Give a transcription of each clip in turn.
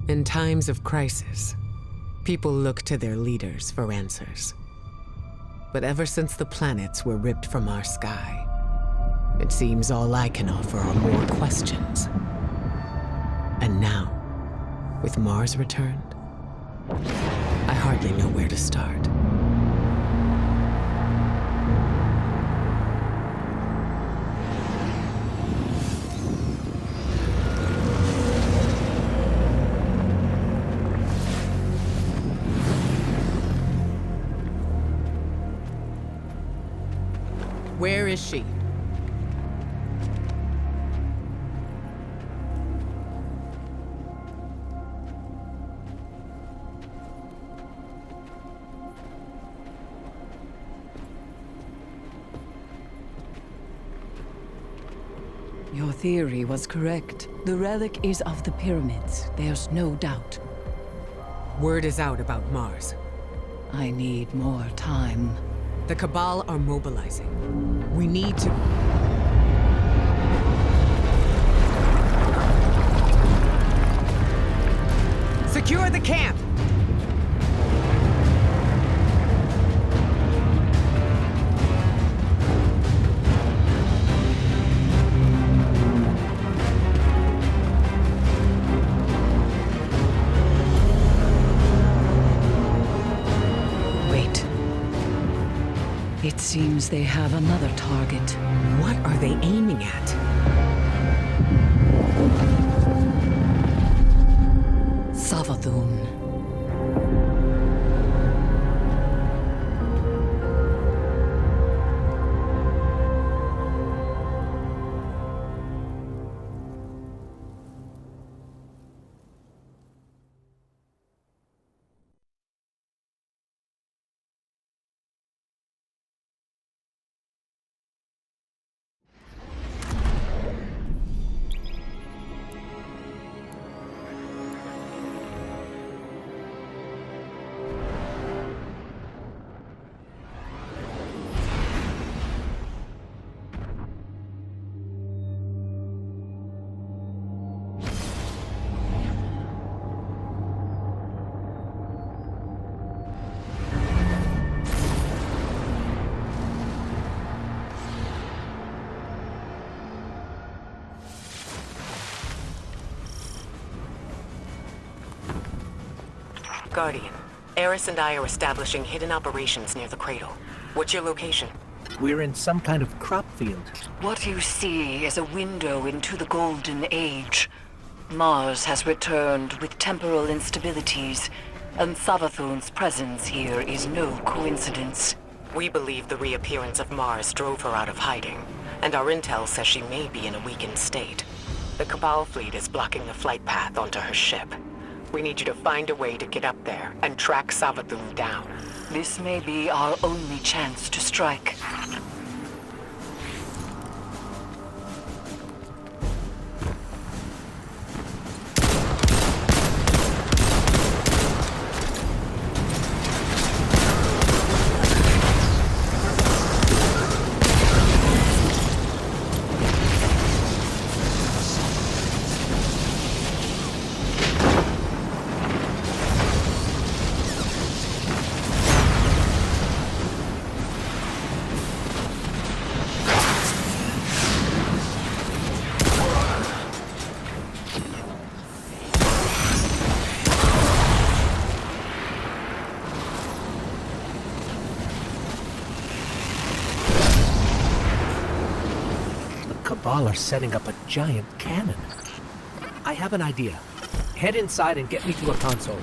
In times of crisis, people look to their leaders for answers. But ever since the planets were ripped from our sky, it seems all I can offer are more questions. And now, with Mars returned, I hardly know where to start. Where is she? Your theory was correct. The relic is of the pyramids. There's no doubt. Word is out about Mars. I need more time. The Cabal are mobilizing. We need to... Secure the camp! It seems they have another target. What are they aiming at? Savathun. Guardian, Eris and I are establishing hidden operations near the cradle. What's your location? We're in some kind of crop field. What you see is a window into the Golden Age. Mars has returned with temporal instabilities, and Savathun's presence here is no coincidence. We believe the reappearance of Mars drove her out of hiding, and our intel says she may be in a weakened state. The Cabal fleet is blocking the flight path onto her ship. We need you to find a way to get up there and track Savathun down. This may be our only chance to strike. Cabal are setting up a giant cannon. I have an idea. Head inside and get me to a console.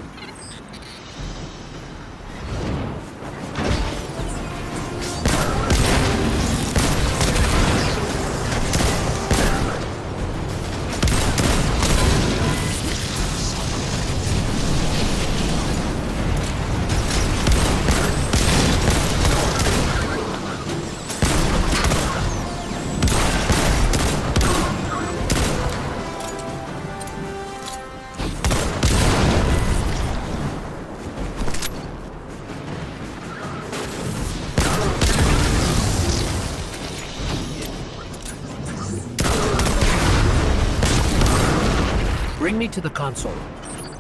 Bring me to the console.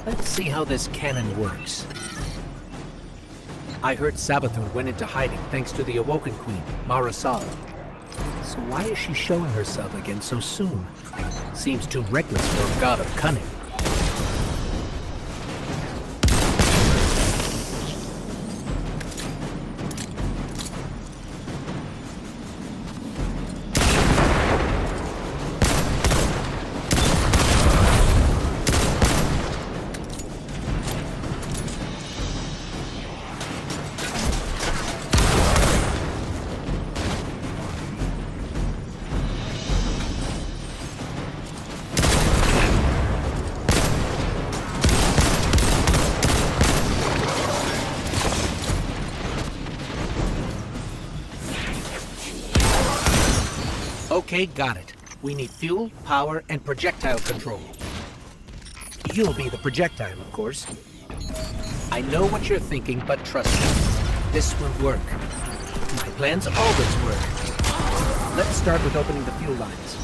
Let's see how this cannon works. I heard Savathun went into hiding thanks to the Awoken Queen, Mara Sal. So why is she showing herself again so soon? Seems too reckless for a god of cunning. Okay, got it. We need fuel, power, and projectile control. You'll be the projectile, of course. I know what you're thinking, but trust me, this will work. My plans always work. Let's start with opening the fuel lines.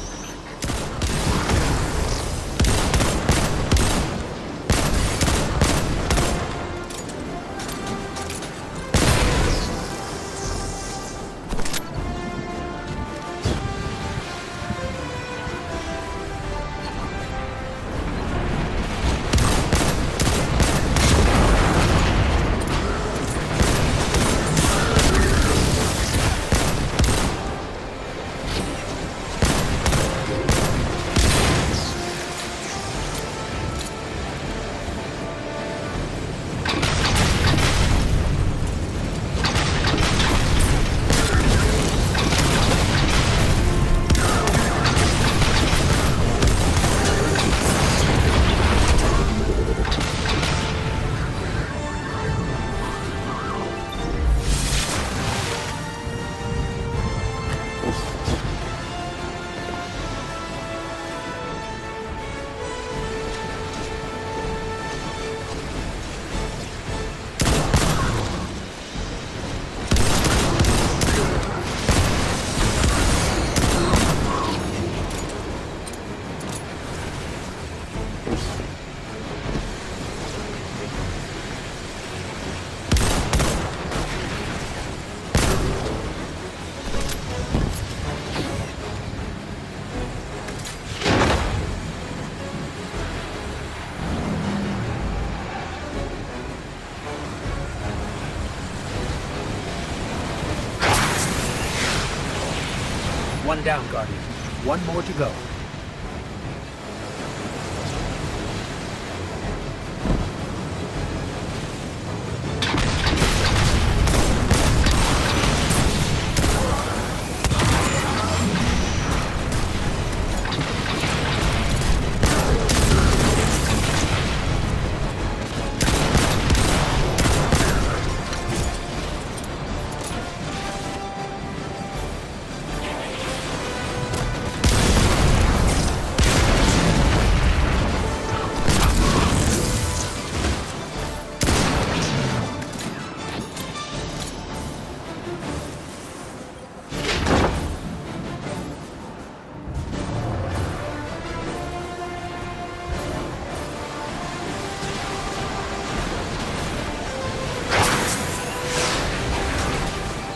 One down, Guardian. One more to go.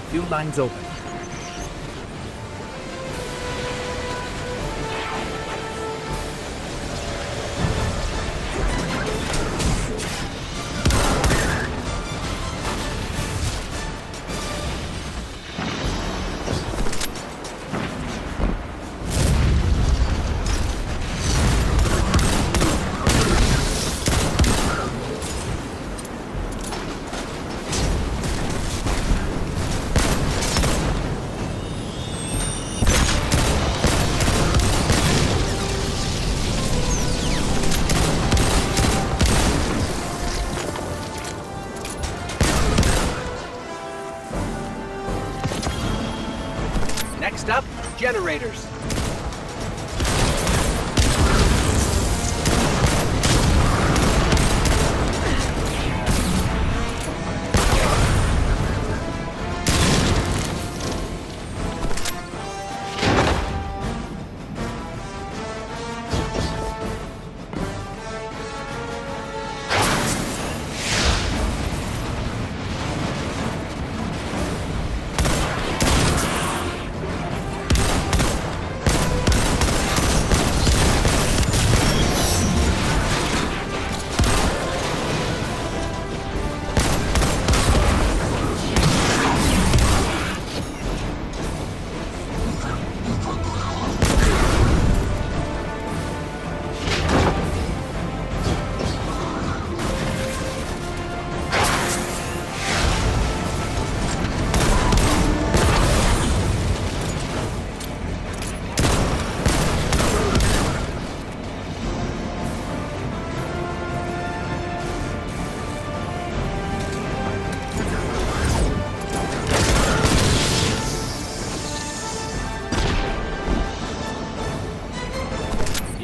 Fuel lines open. Next up, generators.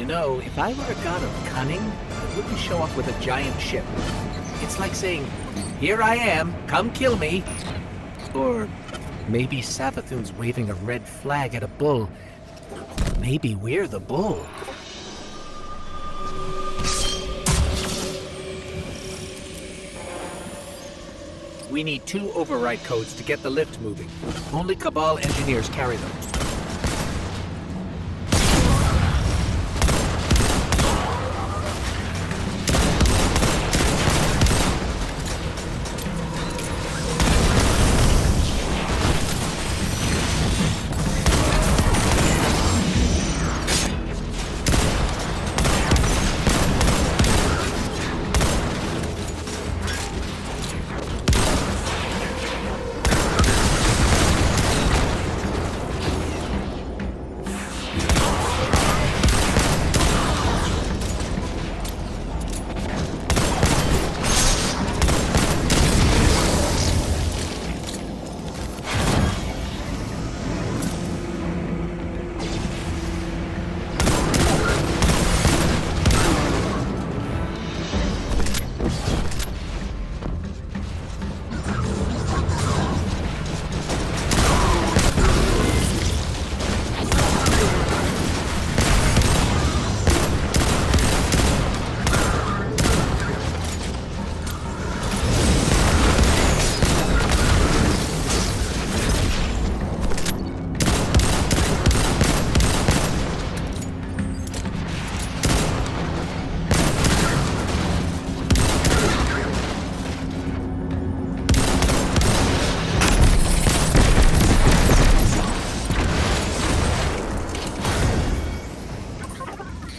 You know, if I were a god of cunning, I wouldn't show up with a giant ship. It's like saying, "Here I am, come kill me." Or maybe Savathun's waving a red flag at a bull. Maybe we're the bull. We need 2 override codes to get the lift moving. Only Cabal engineers carry them.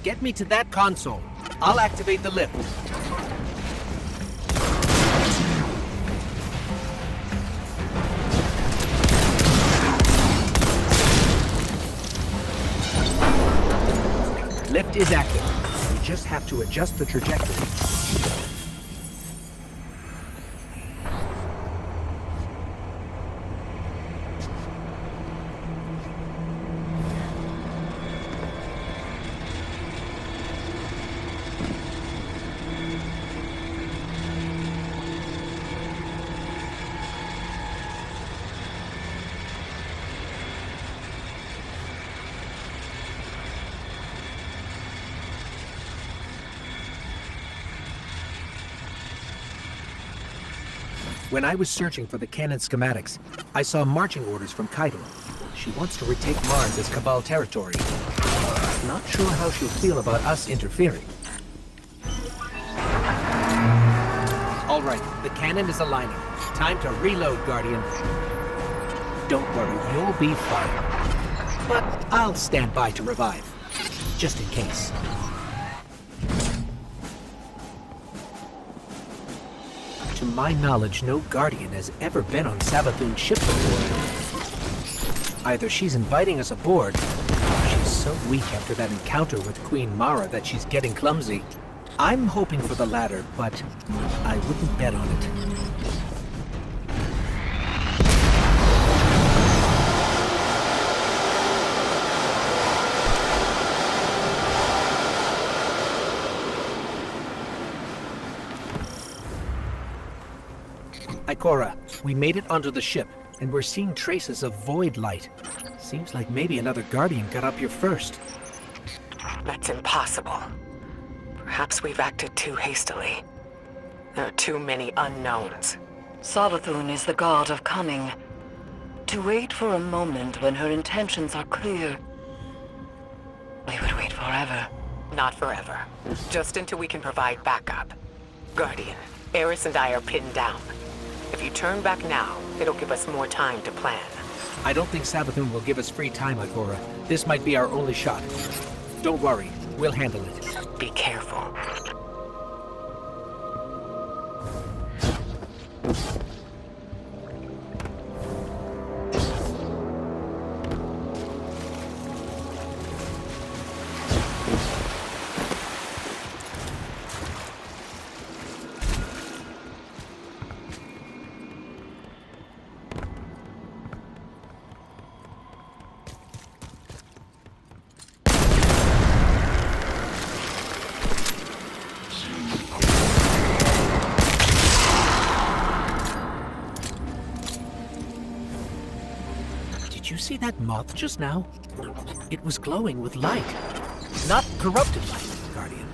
Get me to that console. I'll activate the lift. Lift is active. We just have to adjust the trajectory. When I was searching for the cannon schematics, I saw marching orders from Kaido. She wants to retake Mars as Cabal territory. Not sure how she'll feel about us interfering. All right, the cannon is aligning. Time to reload, Guardian. Don't worry, you'll be fine. But I'll stand by to revive, just in case. To my knowledge, no Guardian has ever been on Savathun's ship before. Either she's inviting us aboard, or she's so weak after that encounter with Queen Mara that she's getting clumsy. I'm hoping for the latter, but I wouldn't bet on it. Ikora, we made it onto the ship, and we're seeing traces of void light. Seems like maybe another Guardian got up here first. That's impossible. Perhaps we've acted too hastily. There are too many unknowns. Savathun is the god of cunning. To wait for a moment when her intentions are clear, we would wait forever. Not forever. Just until we can provide backup. Guardian, Eris and I are pinned down. If you turn back now, it'll give us more time to plan. I don't think Savathun will give us free time, Ikora. This might be our only shot. Don't worry, we'll handle it. Be careful. see that moth just now? It was glowing with light. Not corrupted light, Guardian,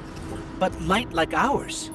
but light like ours.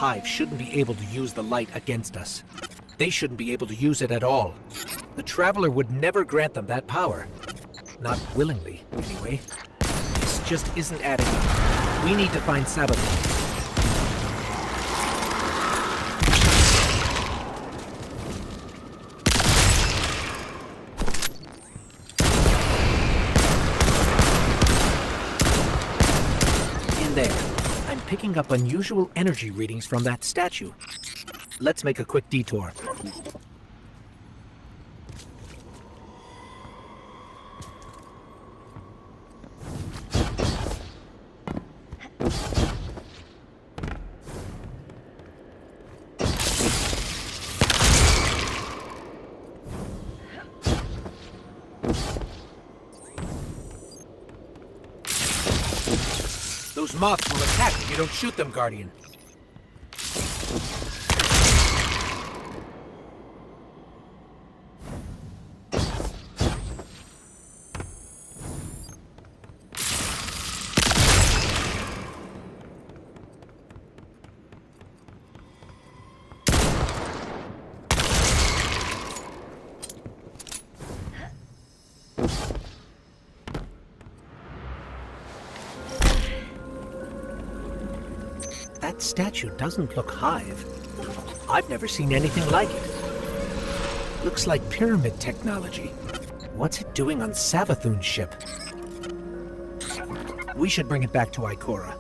Hive shouldn't be able to use the light against us. They shouldn't be able to use it at all. The Traveler would never grant them that power. Not willingly, anyway. This just isn't adding up. We need to find Savathun. Picking up unusual energy readings from that statue. Let's make a quick detour. Those moths will attack if you don't shoot them, Guardian. That statue doesn't look Hive. I've never seen anything like it. Looks like pyramid technology. What's it doing on Savathun's ship? We should bring it back to Ikora.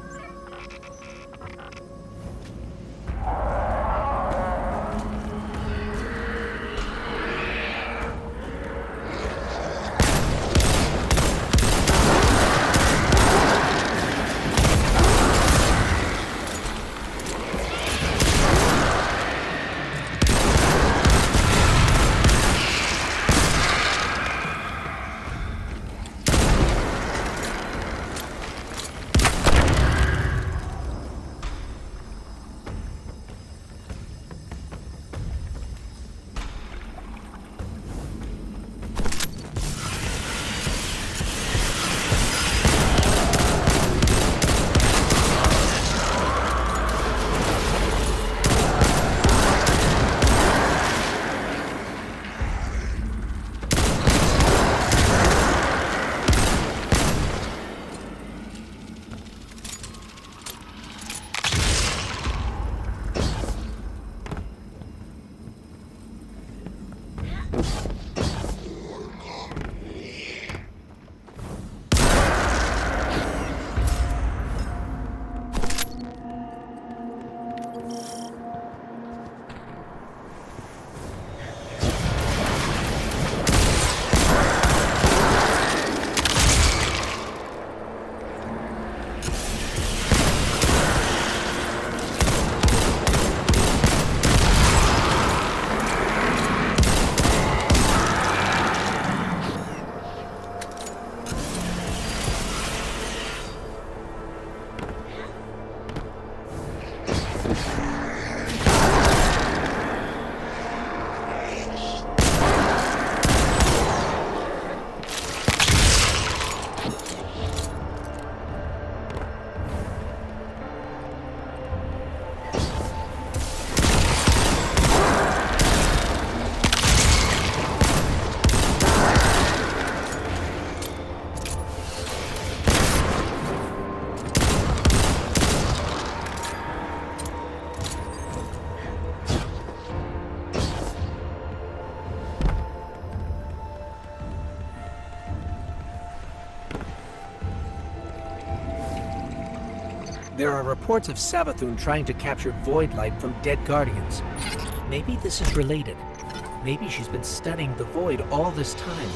There are reports of Savathun trying to capture Void Light from dead Guardians. Maybe this is related. Maybe she's been studying the Void all this time.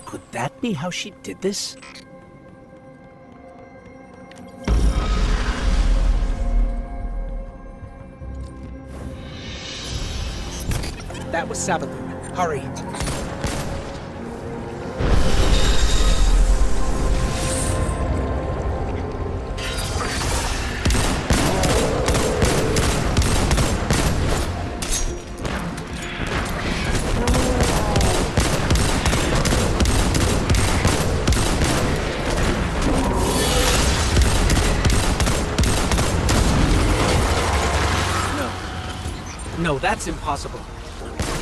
Could that be how she did this? That was Savathun. Hurry! No, that's impossible.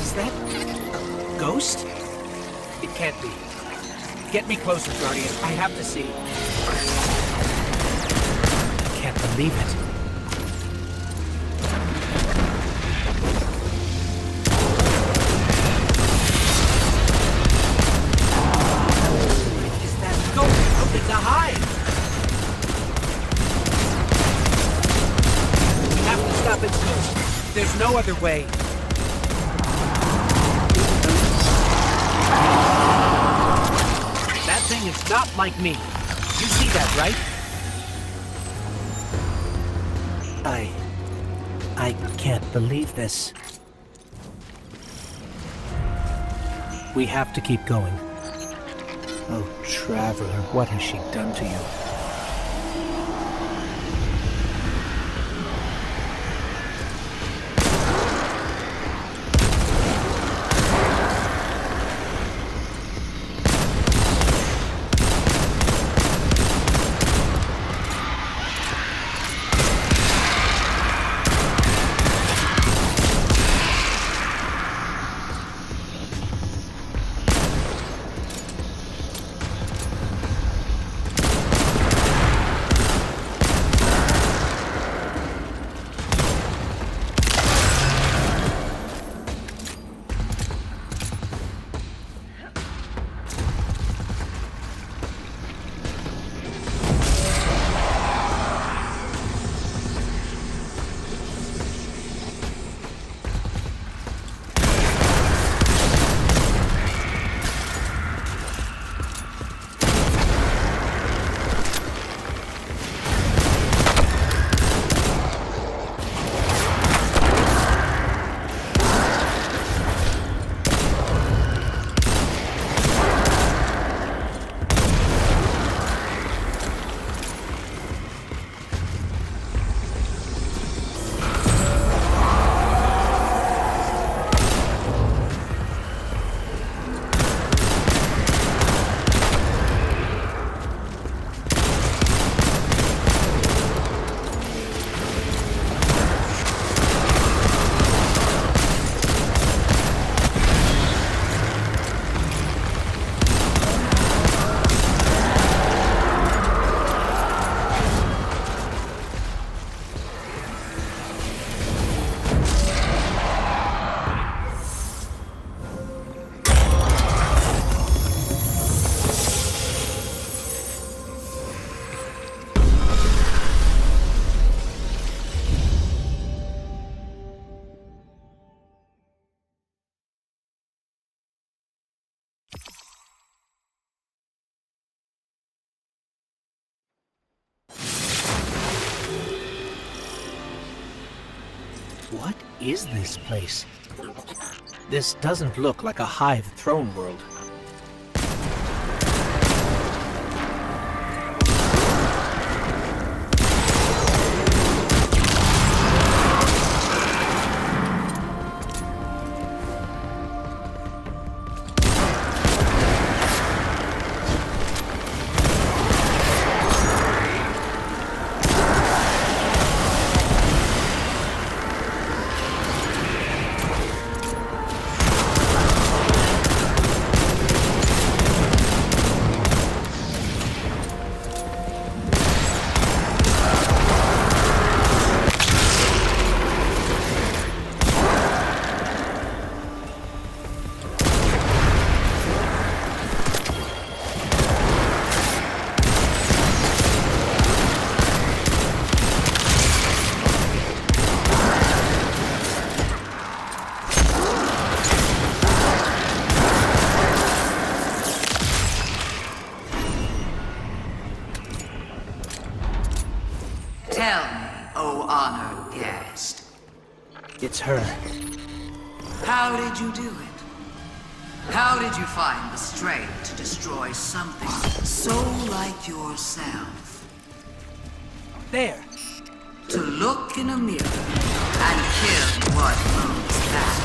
Is that a ghost? It can't be. Get me closer, Guardian. I have to see. I can't believe it. Is that ghost hoping to hide? We have to stop its ghost. There's no other way. That thing is not like me. You see that, right? I can't believe this. We have to keep going. Oh, Traveler, what has she done to you? What is this place? This doesn't look like a Hive throne world. Tell me, O honored guest. It's her. How did you do it? How did you find the strength to destroy something so like yourself? There. To look in a mirror and kill what moves back.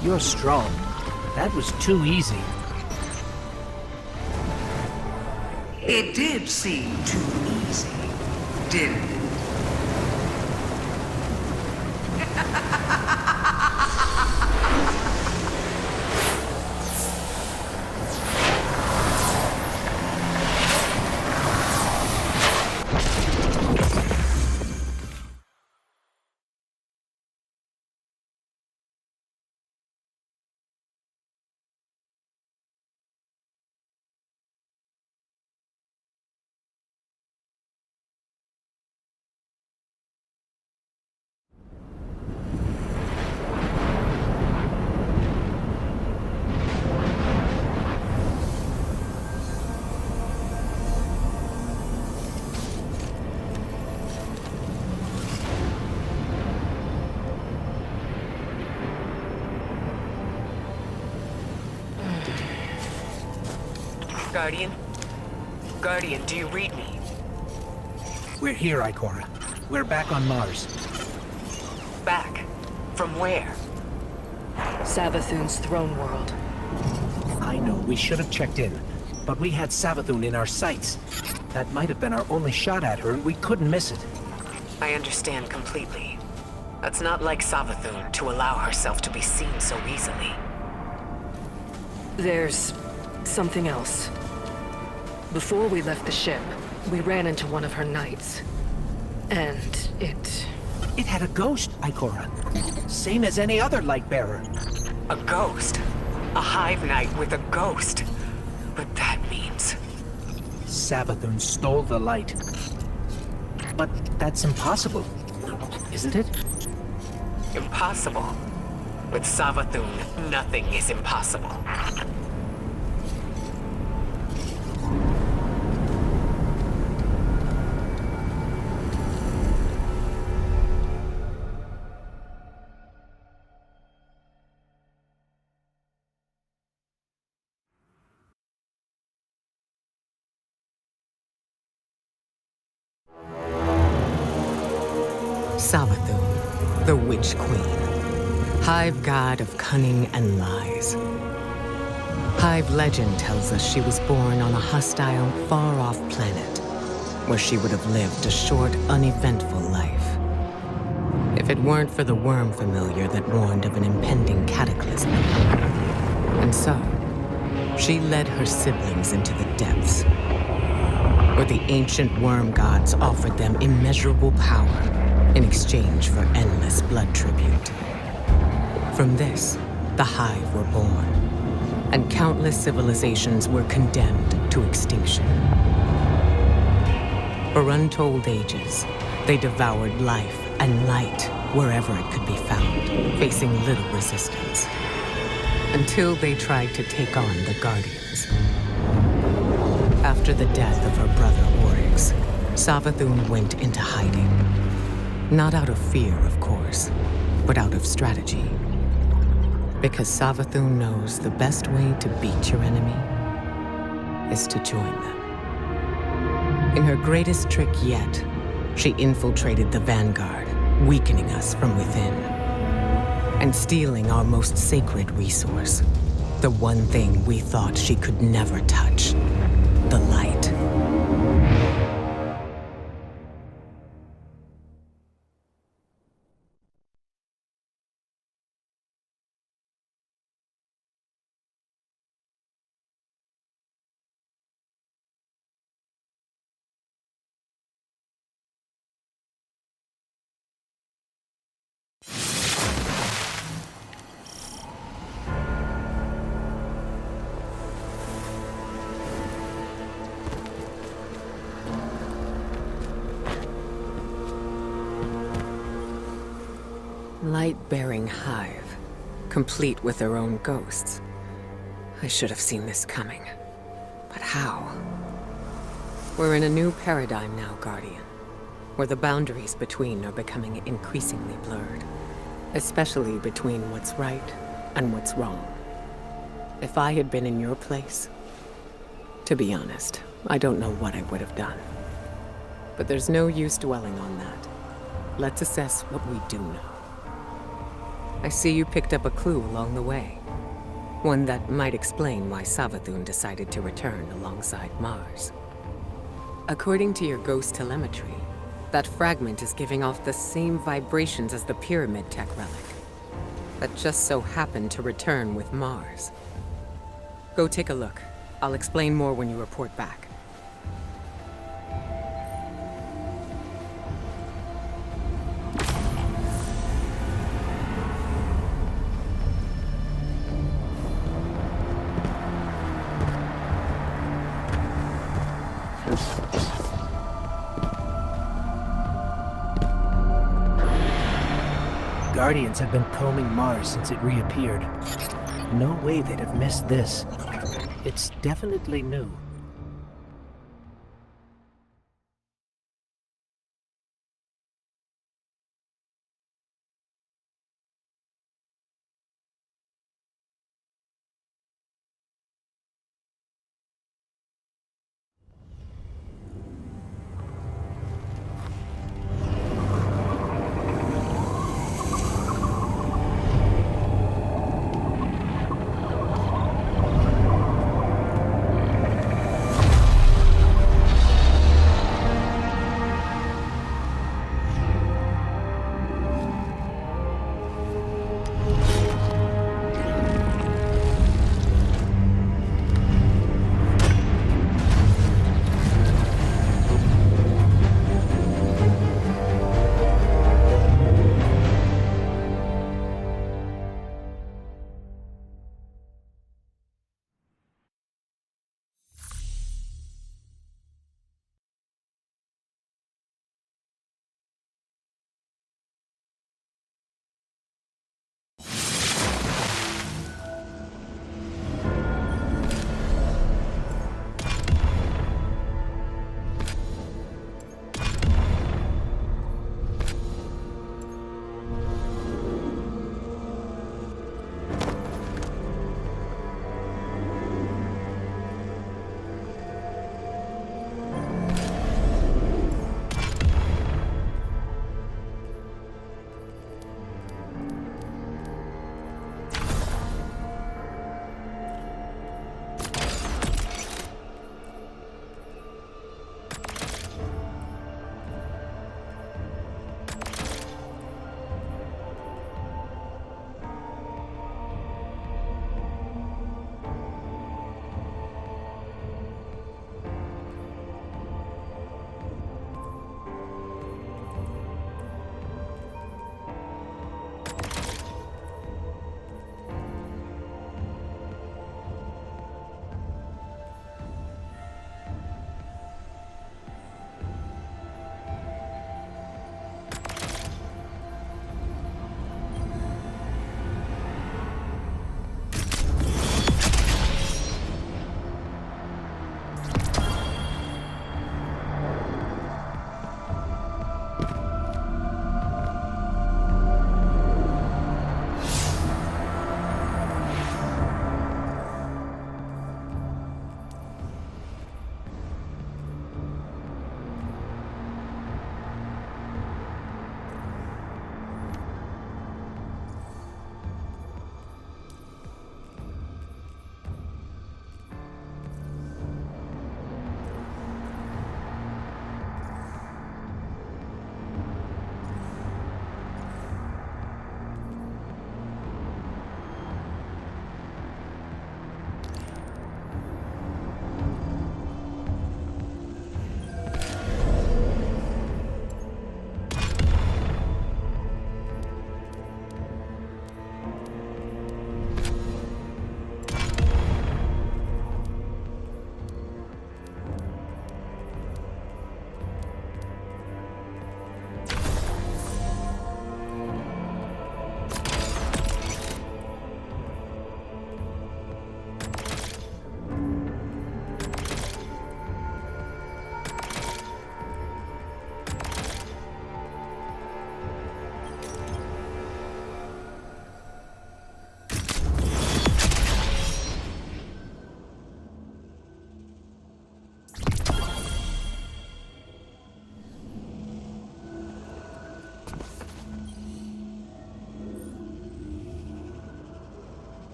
You're strong. That was too easy. It did seem too easy, didn't it? Guardian? Guardian, do you read me? We're here, Ikora. We're back on Mars. Back? From where? Savathun's throne world. I know, we should have checked in. But we had Savathun in our sights. That might have been our only shot at her, and we couldn't miss it. I understand completely. That's not like Savathun to allow herself to be seen so easily. There's something else. Before we left the ship, we ran into one of her knights. And it... It had a ghost, Ikora. Same as any other light bearer. A ghost? A hive knight with a ghost? But that means... Savathun stole the light. But that's impossible, isn't it? Impossible. With Savathun, nothing is impossible. Savathun, the Witch Queen. Hive god of cunning and lies. Hive legend tells us she was born on a hostile, far-off planet, where she would have lived a short, uneventful life. If it weren't for the worm familiar that warned of an impending cataclysm. And so, she led her siblings into the depths, where the ancient worm gods offered them immeasurable power in exchange for endless blood tribute. From this, the Hive were born, and countless civilizations were condemned to extinction. For untold ages, they devoured life and light wherever it could be found, facing little resistance, until they tried to take on the Guardians. After the death of her brother Oryx, Savathun went into hiding. Not out of fear, of course, but out of strategy. Because Savathun knows the best way to beat your enemy is to join them. In her greatest trick yet, she infiltrated the Vanguard, weakening us from within, and stealing our most sacred resource, the one thing we thought she could never touch, the light. Light-bearing Hive, complete with their own ghosts. I should have seen this coming. But how? We're in a new paradigm now, Guardian, where the boundaries between are becoming increasingly blurred, especially between what's right and what's wrong. If I had been in your place, to be honest, I don't know what I would have done. But there's no use dwelling on that. Let's assess what we do know. I see you picked up a clue along the way. One that might explain why Savathun decided to return alongside Mars. According to your ghost telemetry, that fragment is giving off the same vibrations as the Pyramid Tech relic, that just so happened to return with Mars. Go take a look. I'll explain more when you report back. Guardians have been combing Mars since it reappeared. No way they'd have missed this. It's definitely new.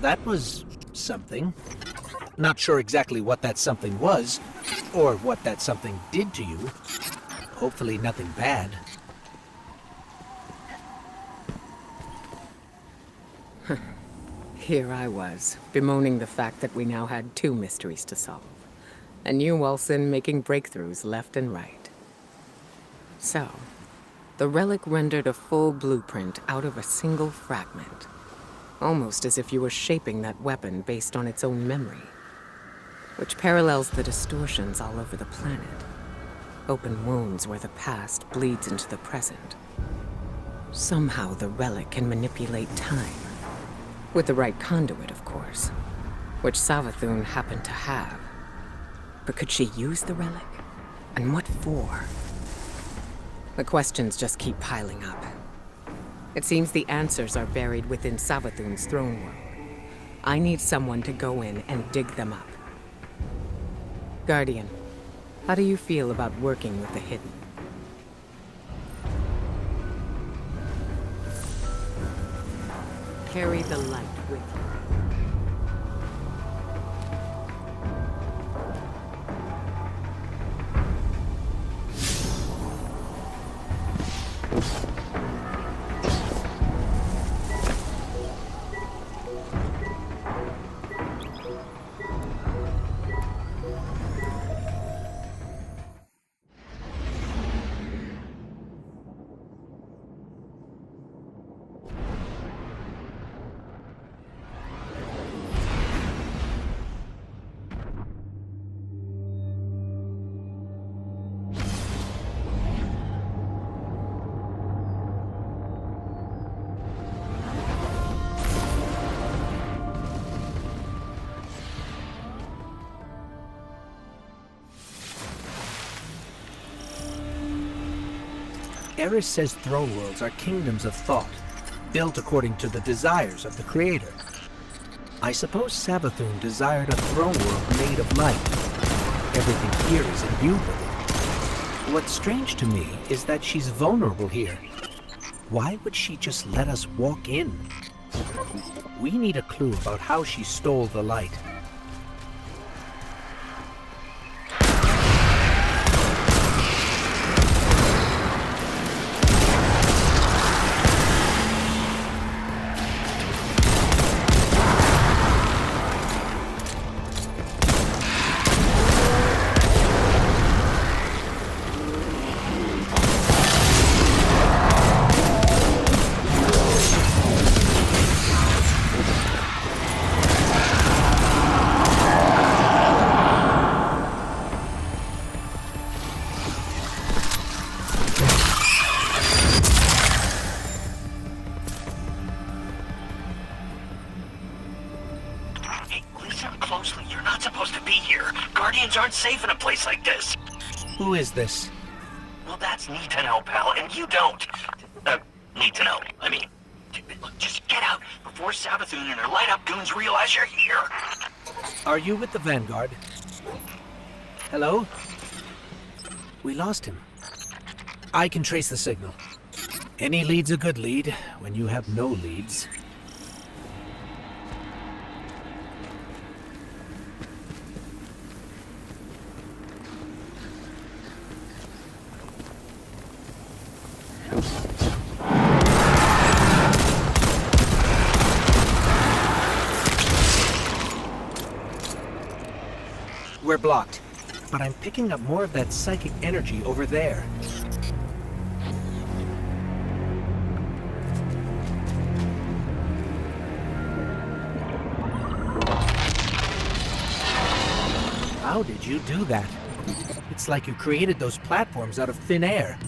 That was something. Not sure exactly what that something was, or what that something did to you. Hopefully nothing bad. Here I was, bemoaning the fact that we now had 2 mysteries to solve. And you, Wilson, making breakthroughs left and right. So, the relic rendered a full blueprint out of a single fragment. Almost as if you were shaping that weapon based on its own memory. Which parallels the distortions all over the planet. Open wounds where the past bleeds into the present. Somehow the relic can manipulate time. With the right conduit, of course. Which Savathun happened to have. But could she use the relic? And what for? The questions just keep piling up. It seems the answers are buried within Savathun's throne world. I need someone to go in and dig them up. Guardian, how do you feel about working with the hidden? Carry the light with you. Eris says throne worlds are kingdoms of thought, built according to the desires of the Creator. I suppose Savathun desired a throne world made of light. Everything here is imbued with it. What's strange to me is that she's vulnerable here. Why would she just let us walk in? We need a clue about how she stole the light. Aren't safe in a place like this. Who is this? Well, that's need to know, pal, and you don't. Need to know. I mean, look, just get out before Savathun and her light-up goons realize you're here. Are you with the Vanguard? Hello? We lost him. I can trace the signal. Any lead's a good lead when you have no leads. We're blocked, but I'm picking up more of that psychic energy over there. How did you do that? It's like you created those platforms out of thin air.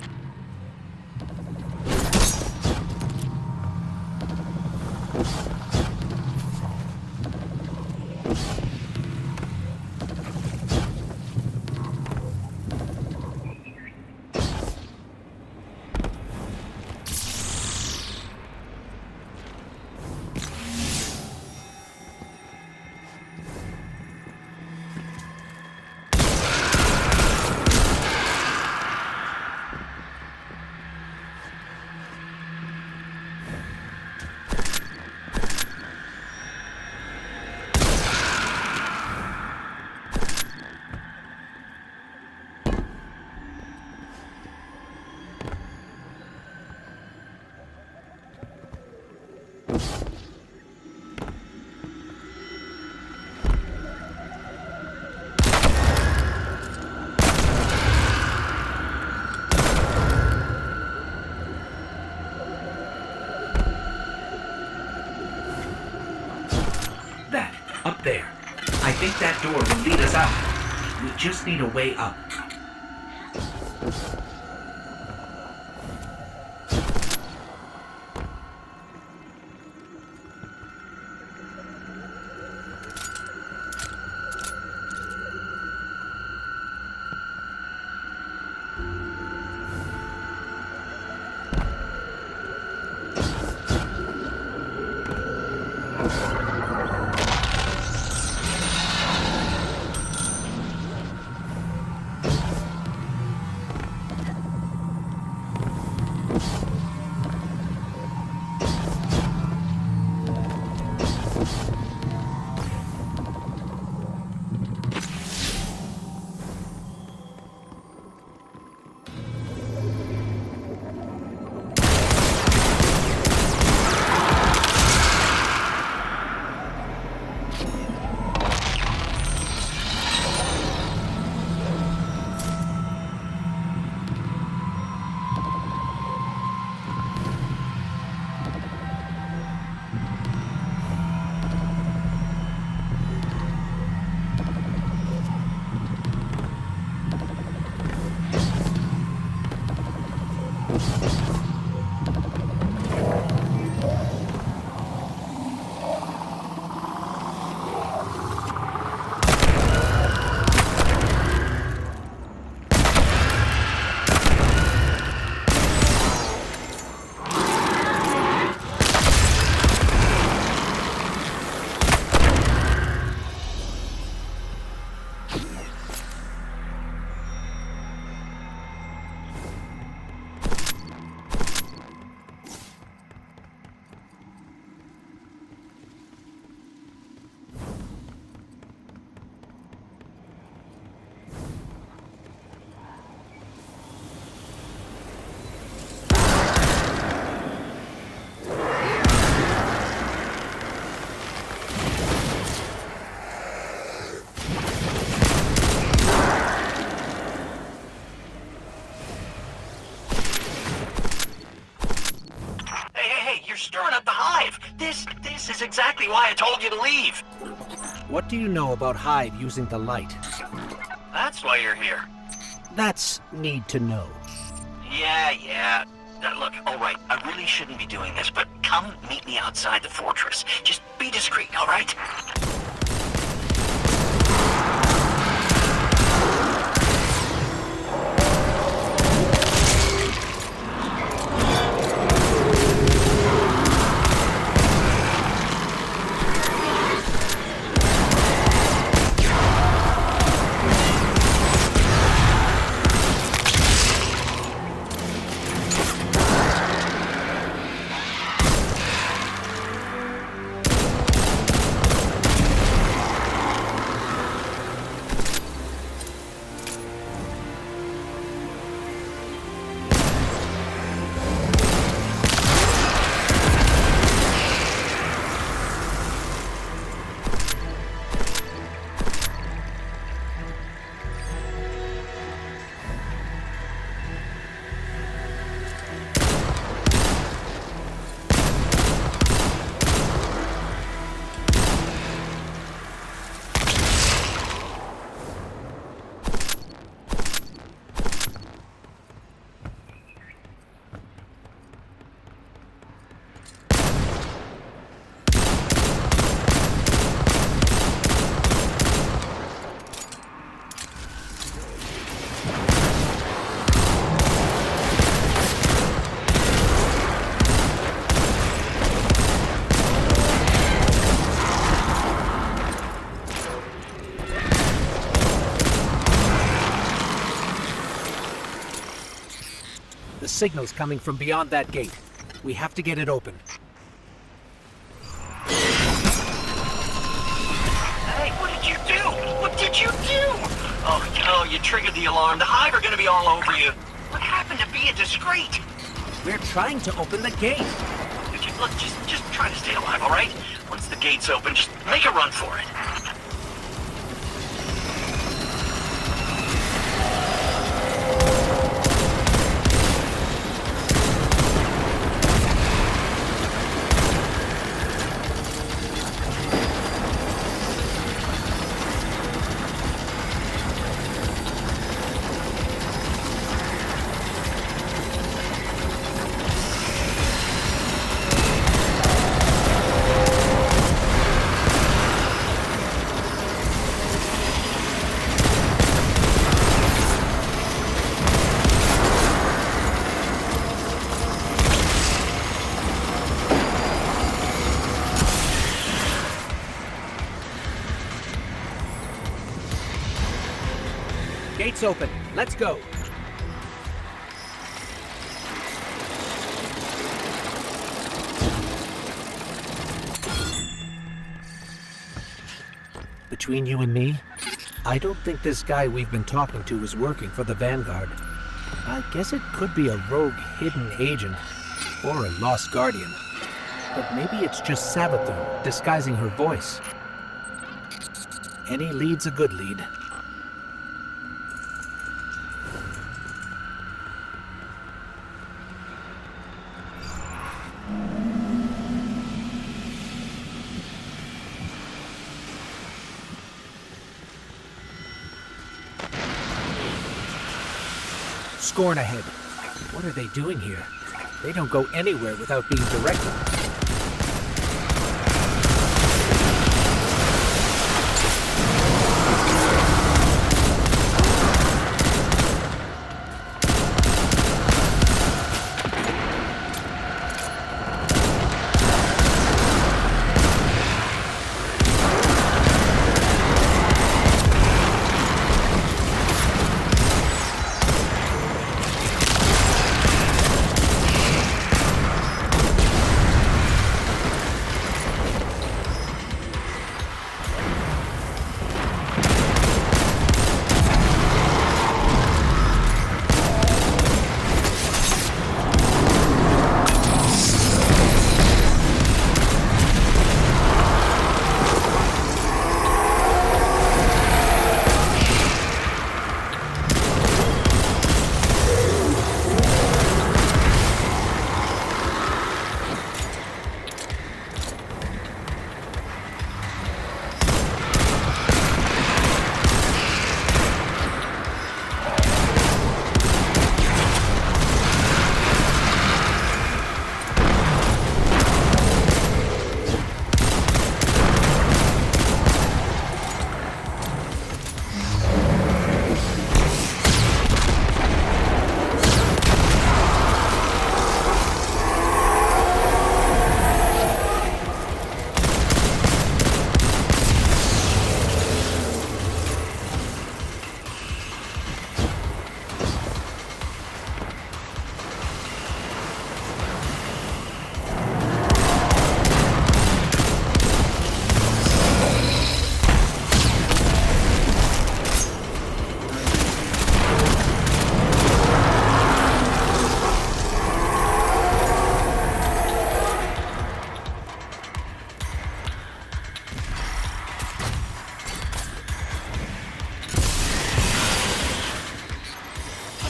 think that door will lead us out. We just need a way up. You're stirring up the hive. This is exactly why I told you to leave. What do you know about Hive using the light? That's why you're here. That's need to know. Yeah. Look, all right, I really shouldn't be doing this, but come meet me outside the fortress. Just be discreet, all right? The signal's coming from beyond that gate. We have to get it open. Hey, what did you do? What did you do? Oh, no, you triggered the alarm. The Hive are gonna be all over you. What happened to being discreet? We're trying to open the gate. Look, just try to stay alive, all right? Once the gate's open, just make a run for it. Gates open. Let's go. Between you and me, I don't think this guy we've been talking to is working for the Vanguard. I guess it could be a rogue hidden agent, or a lost guardian. But maybe it's just Savathun disguising her voice. Any lead's a good lead. Scorn ahead. What are they doing here? They don't go anywhere without being directed.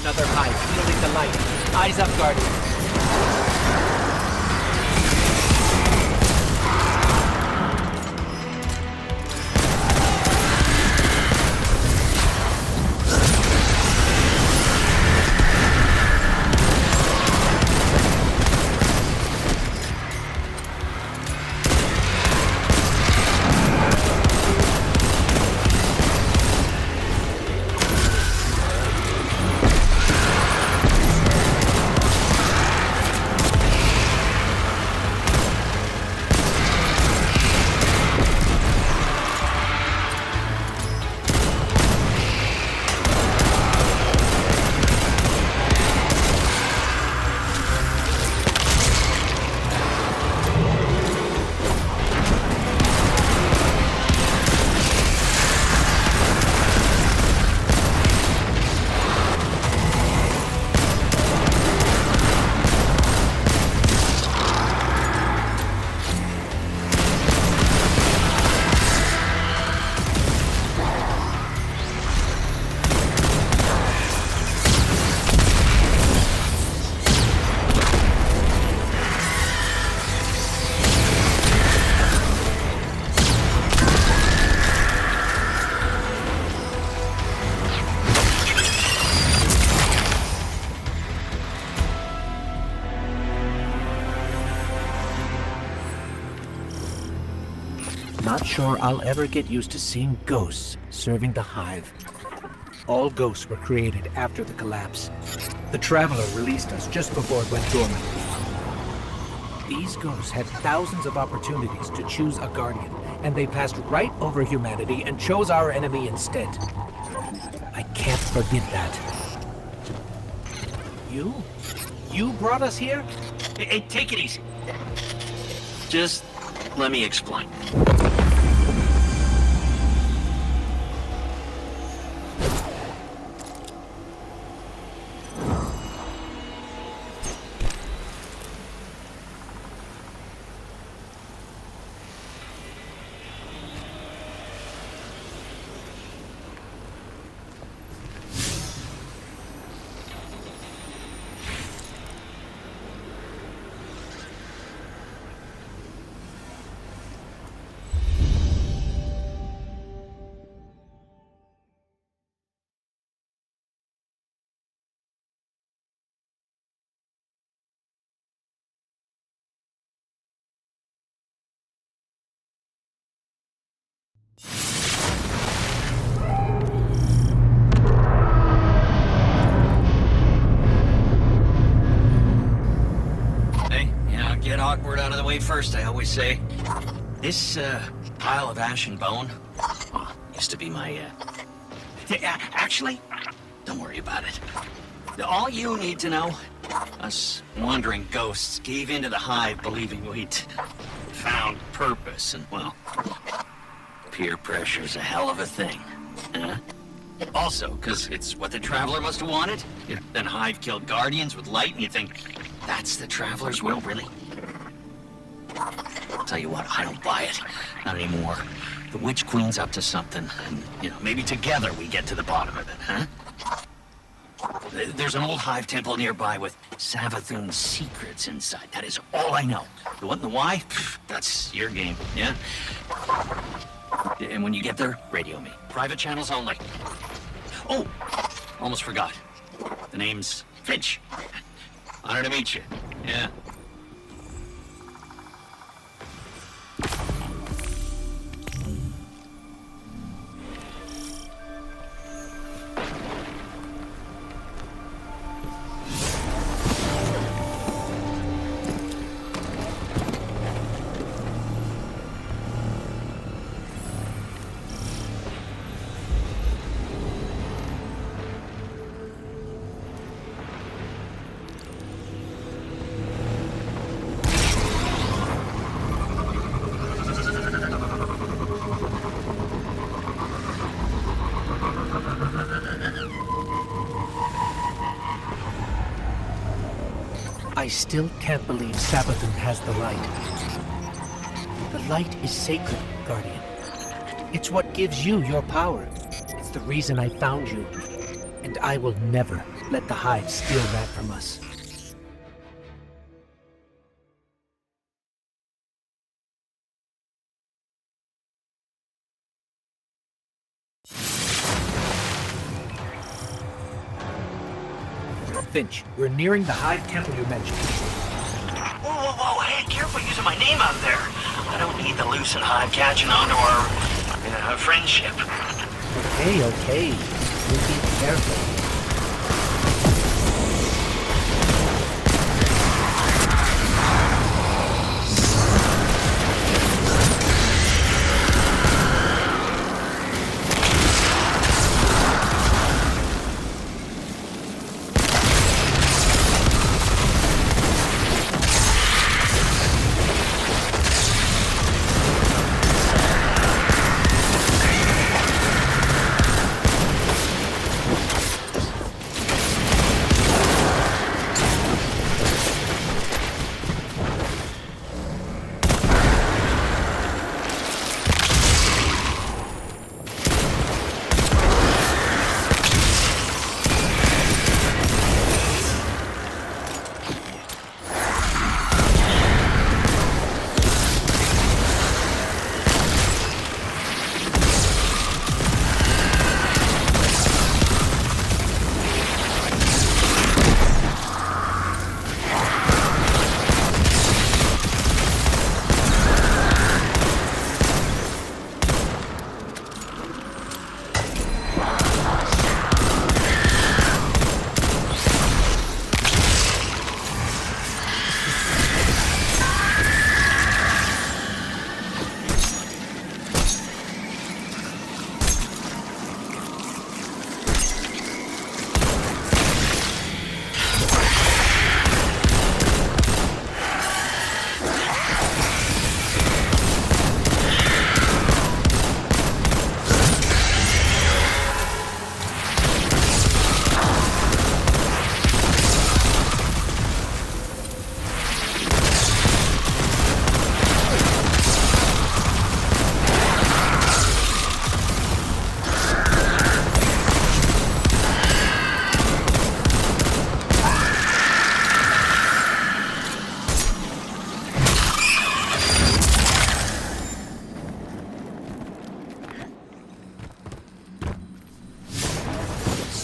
Another hive, wielding the light. Eyes up, Guardian. Not sure I'll ever get used to seeing ghosts serving the Hive. All ghosts were created after the collapse. The Traveler released us just before it went dormant. These ghosts had thousands of opportunities to choose a Guardian, and they passed right over humanity and chose our enemy instead. I can't forget that. You? You brought us here? Hey, take it easy. Just let me explain. Get awkward out of the way first, I always say. This, pile of ash and bone, used to be my, actually, don't worry about it. All you need to know, us wandering ghosts gave into the hive believing we'd found purpose, and, well, peer pressure's a hell of a thing, huh? Also, because it's what the Traveler must have wanted. Then Hive killed Guardians with light, and you think, that's the Traveler's will, really? I'll tell you what, I don't buy it. Not anymore. The Witch Queen's up to something, and, maybe together we get to the bottom of it, huh? There's an old Hive temple nearby with Savathun's secrets inside. That is all I know. The what and the why? That's your game, yeah? And when you get there, radio me. Private channels only. Oh, almost forgot. The name's Finch. Honor to meet you. Yeah. I still can't believe Savathun has the light. The light is sacred, Guardian. It's what gives you your power. It's the reason I found you. And I will never let the Hive steal that from us. Finch, we're nearing the Hive temple you mentioned. Whoa, hey, careful using my name out there. I don't need the Lucent Hive catching on to our friendship. Okay. We'll be careful.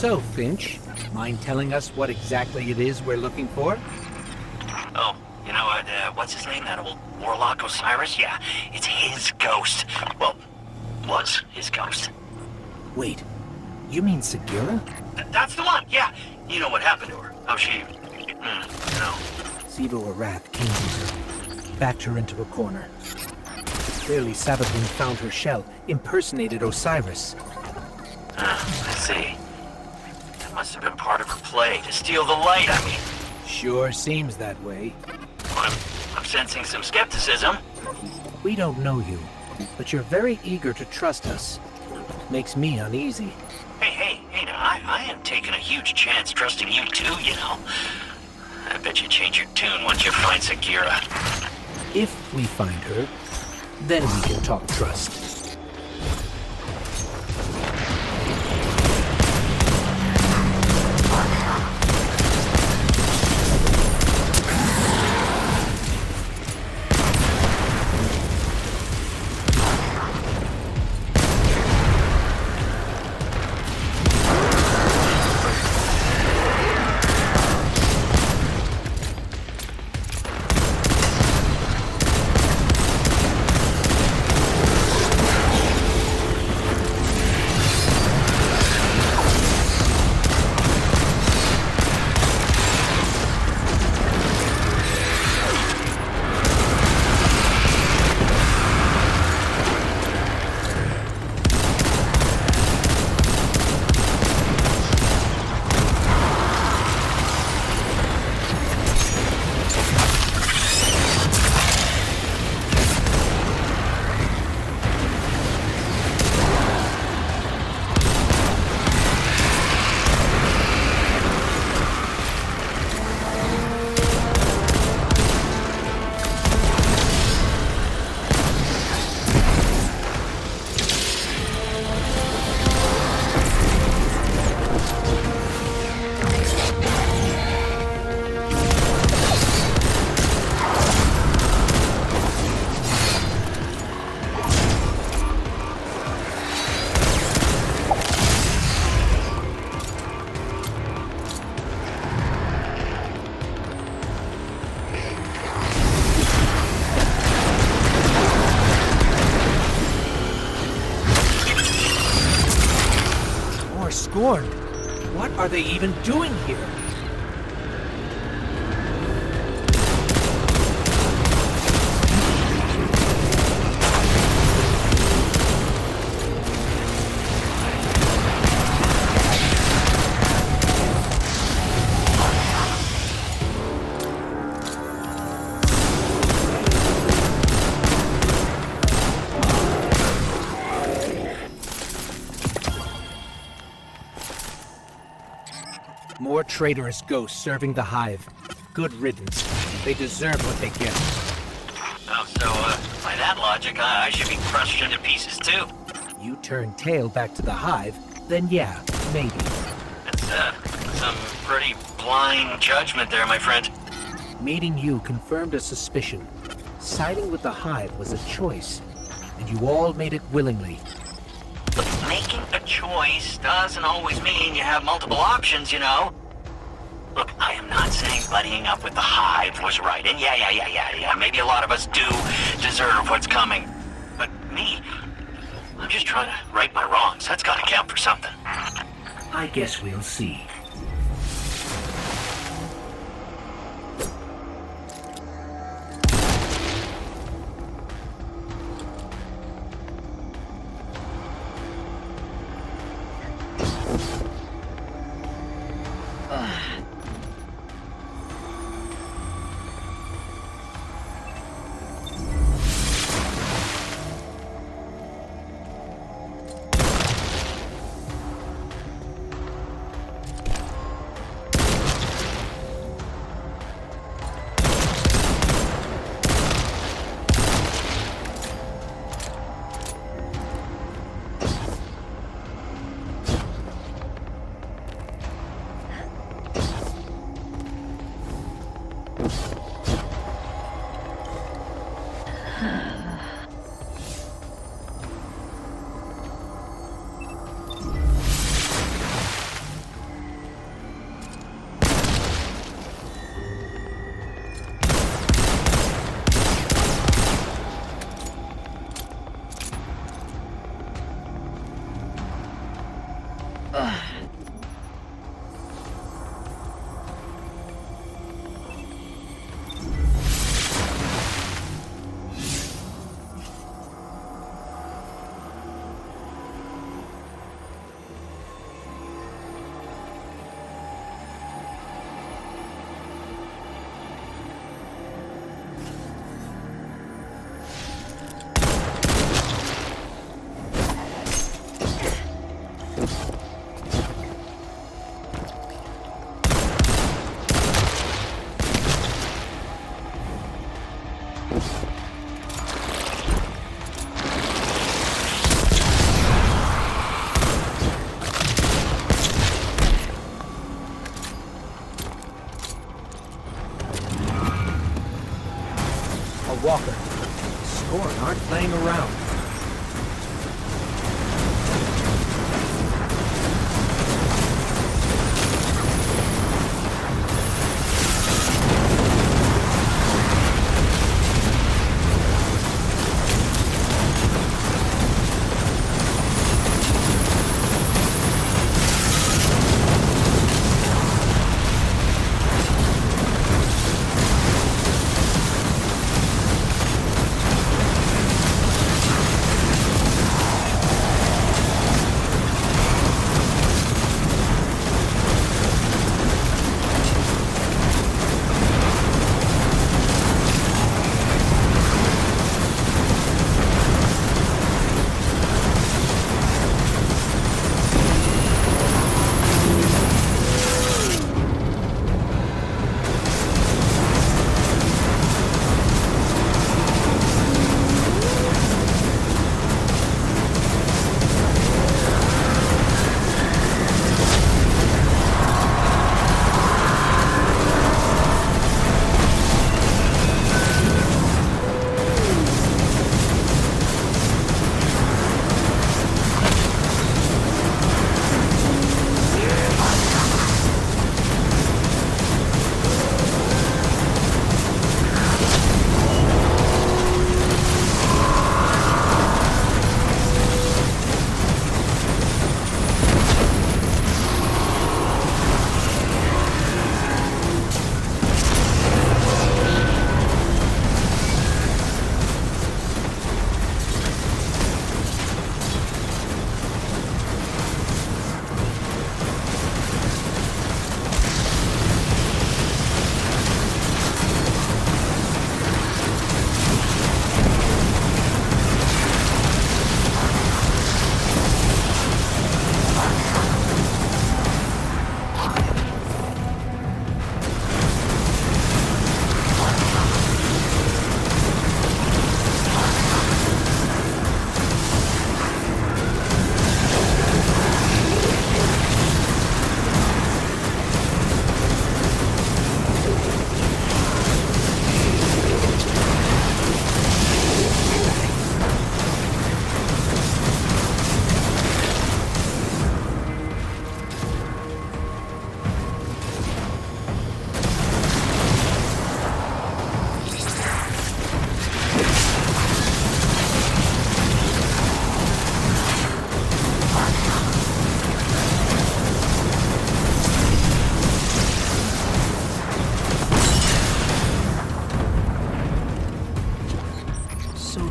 So, Finch, mind telling us what exactly it is we're looking for? Oh, you know, what's his name? That old warlock Osiris? Yeah, it's his ghost. Well, was his ghost. Wait, you mean Sagira? That's the one, yeah. You know what happened to her. How she, you know. Sivo Arath came to her, backed her into a corner. Clearly Savathun found her shell, impersonated Osiris. I see. That must have been part of her play, to steal the light, I mean. Sure seems that way. I'm sensing some skepticism. We don't know you, but you're very eager to trust us. Makes me uneasy. Hey, now, I am taking a huge chance trusting you too, you know. I bet you change your tune once you find Sagira. If we find her, then we can talk trust. Scorn. What are they even doing here? More traitorous ghosts serving the Hive. Good riddance. They deserve what they get. Oh, so, by that logic, I should be crushed into pieces too. You turn tail back to the Hive, then yeah, maybe. That's, some pretty blind judgment there, my friend. Meeting you confirmed a suspicion. Siding with the Hive was a choice, and you all made it willingly. But making a choice doesn't always mean you have multiple options, you know? Look, I am not saying buddying up with the Hive was right, and yeah, maybe a lot of us do deserve what's coming. But me, I'm just trying to right my wrongs. That's gotta count for something. I guess we'll see. A walker. Scorn aren't playing around.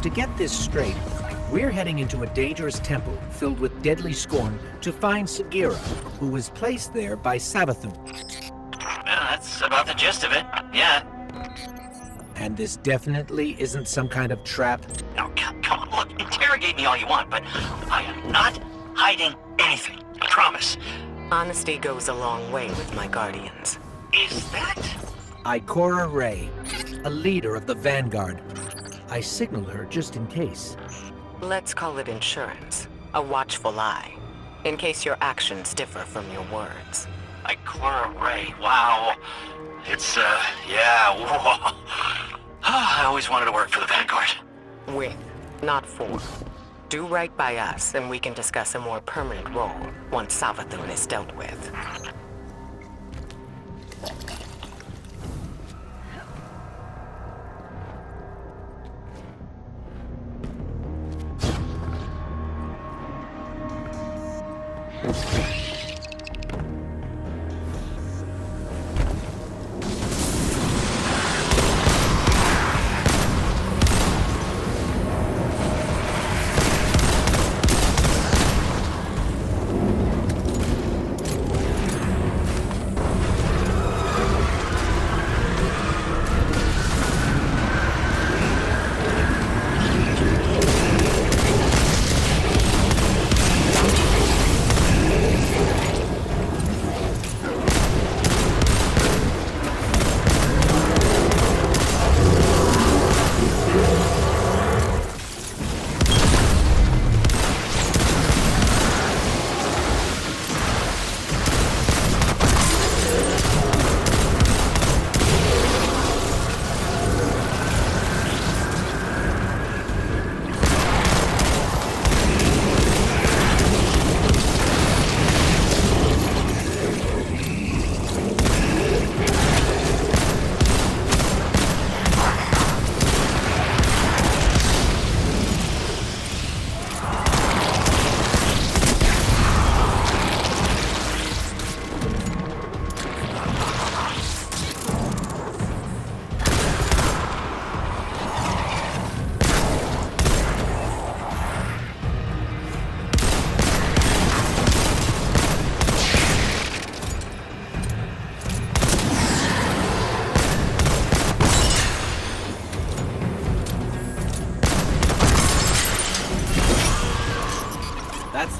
To get this straight, we're heading into a dangerous temple filled with deadly scorn to find Sagira, who was placed there by Savathun. Well, that's about the gist of it. Yeah. And this definitely isn't some kind of trap. Now, come on, look, interrogate me all you want, but I am not hiding anything. I promise. Honesty goes a long way with my guardians. Is that... Ikora Rey, a leader of the Vanguard. I signaled her just in case. Let's call it insurance. A watchful eye. In case your actions differ from your words. Ikora Rey, wow. It's, yeah, whoa. I always wanted to work for the Vanguard. With, not for. Do right by us, and we can discuss a more permanent role once Savathun is dealt with.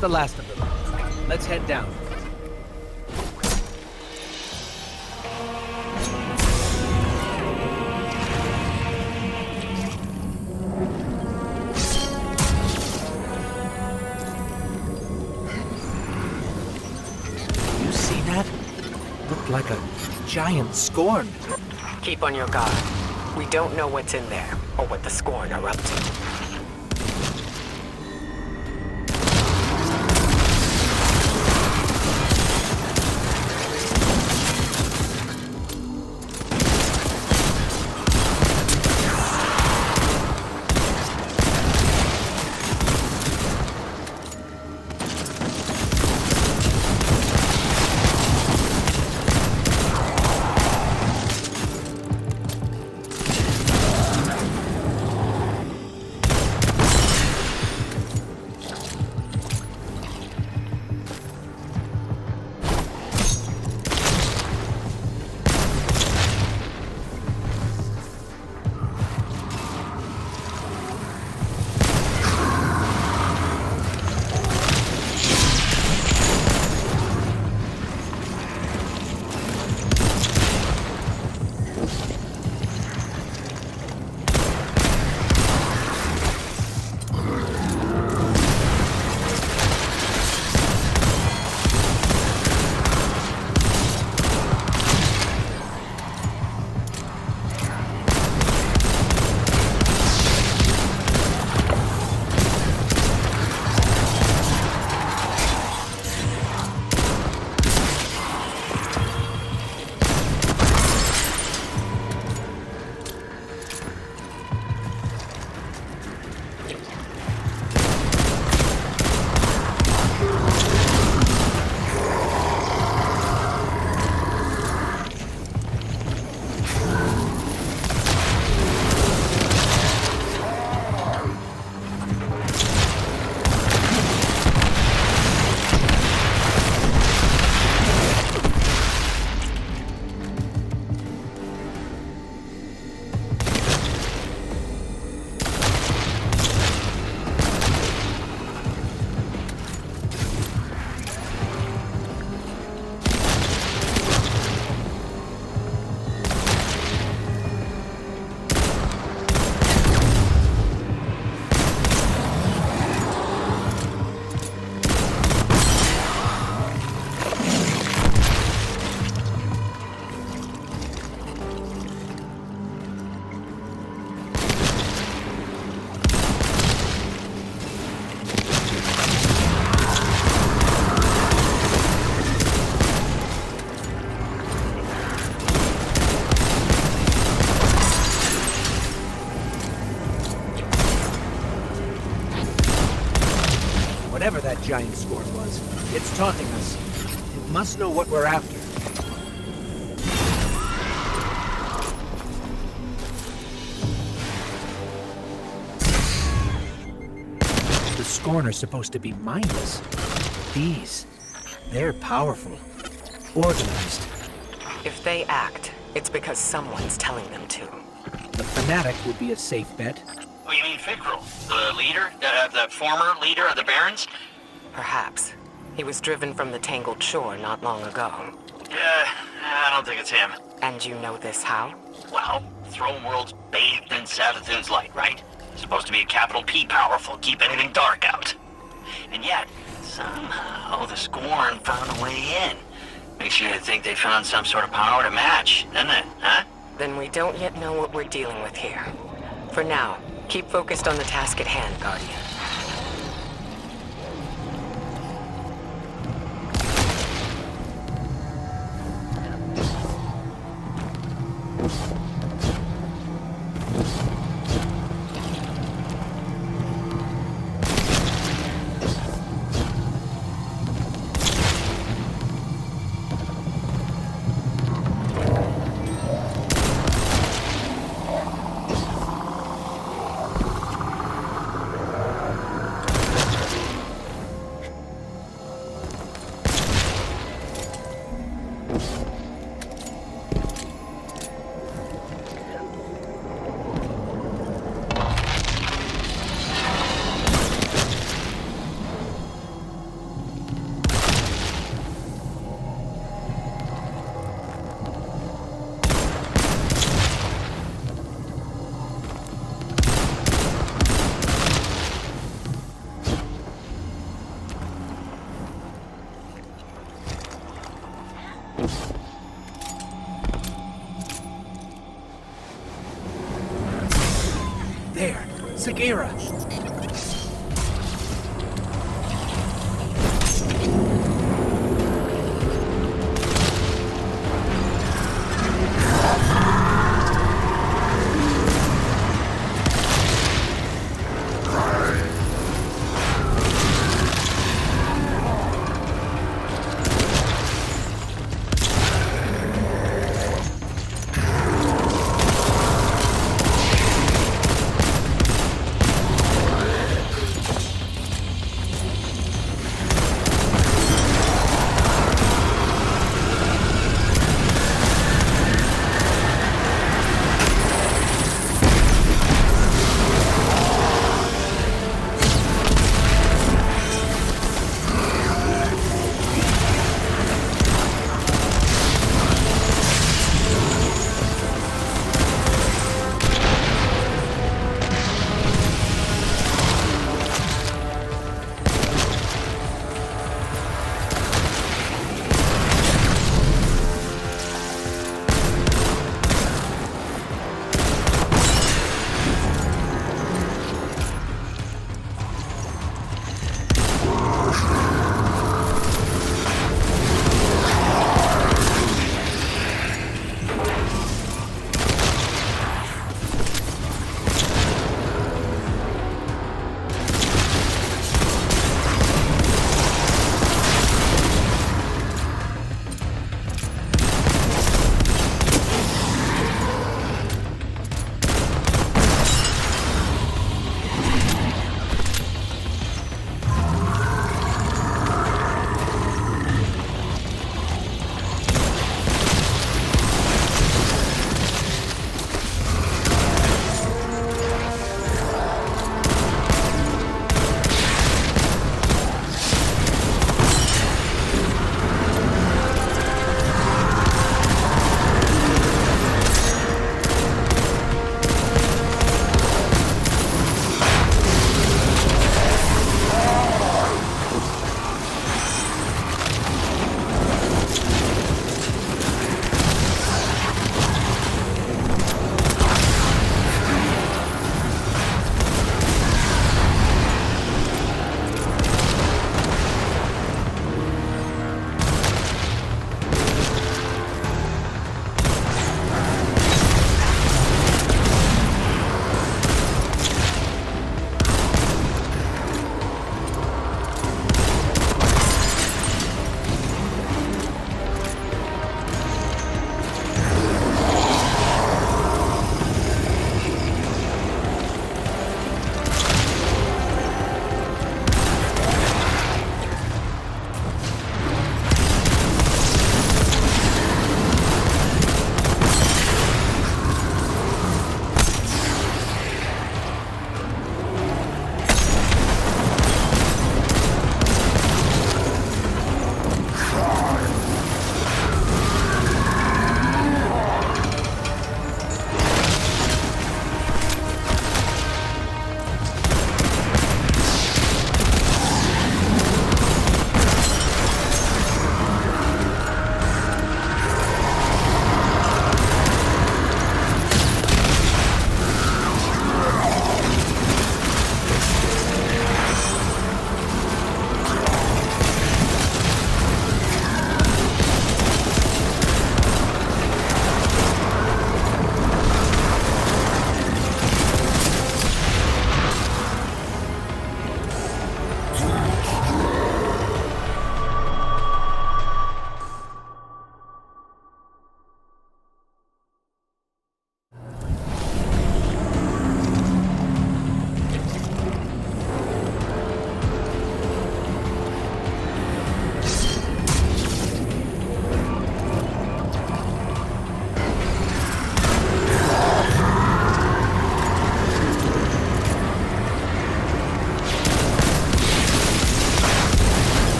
the last of them. Let's head down. You see that? Looked like a giant scorn. Keep on your guard. We don't know what's in there, or what the Scorn are up to. Whatever that giant scorn was, it's taunting us. It must know what we're after. The Scorn are supposed to be mindless. They're powerful, organized. If they act, it's because someone's telling them to. The Fanatic would be a safe bet. Oh, you mean Fikrul? The leader? The former leader of the Barons? Perhaps. He was driven from the Tangled Shore not long ago. I don't think it's him. And you know this how? Well, Throne World's bathed in Savathun's light, right? Supposed to be a capital P powerful, keep anything dark out. And yet, somehow the Scorn found a way in. Makes you think they found some sort of power to match, doesn't it, huh? Then we don't yet know what we're dealing with here. For now, keep focused on the task at hand, Guardian. Sagira!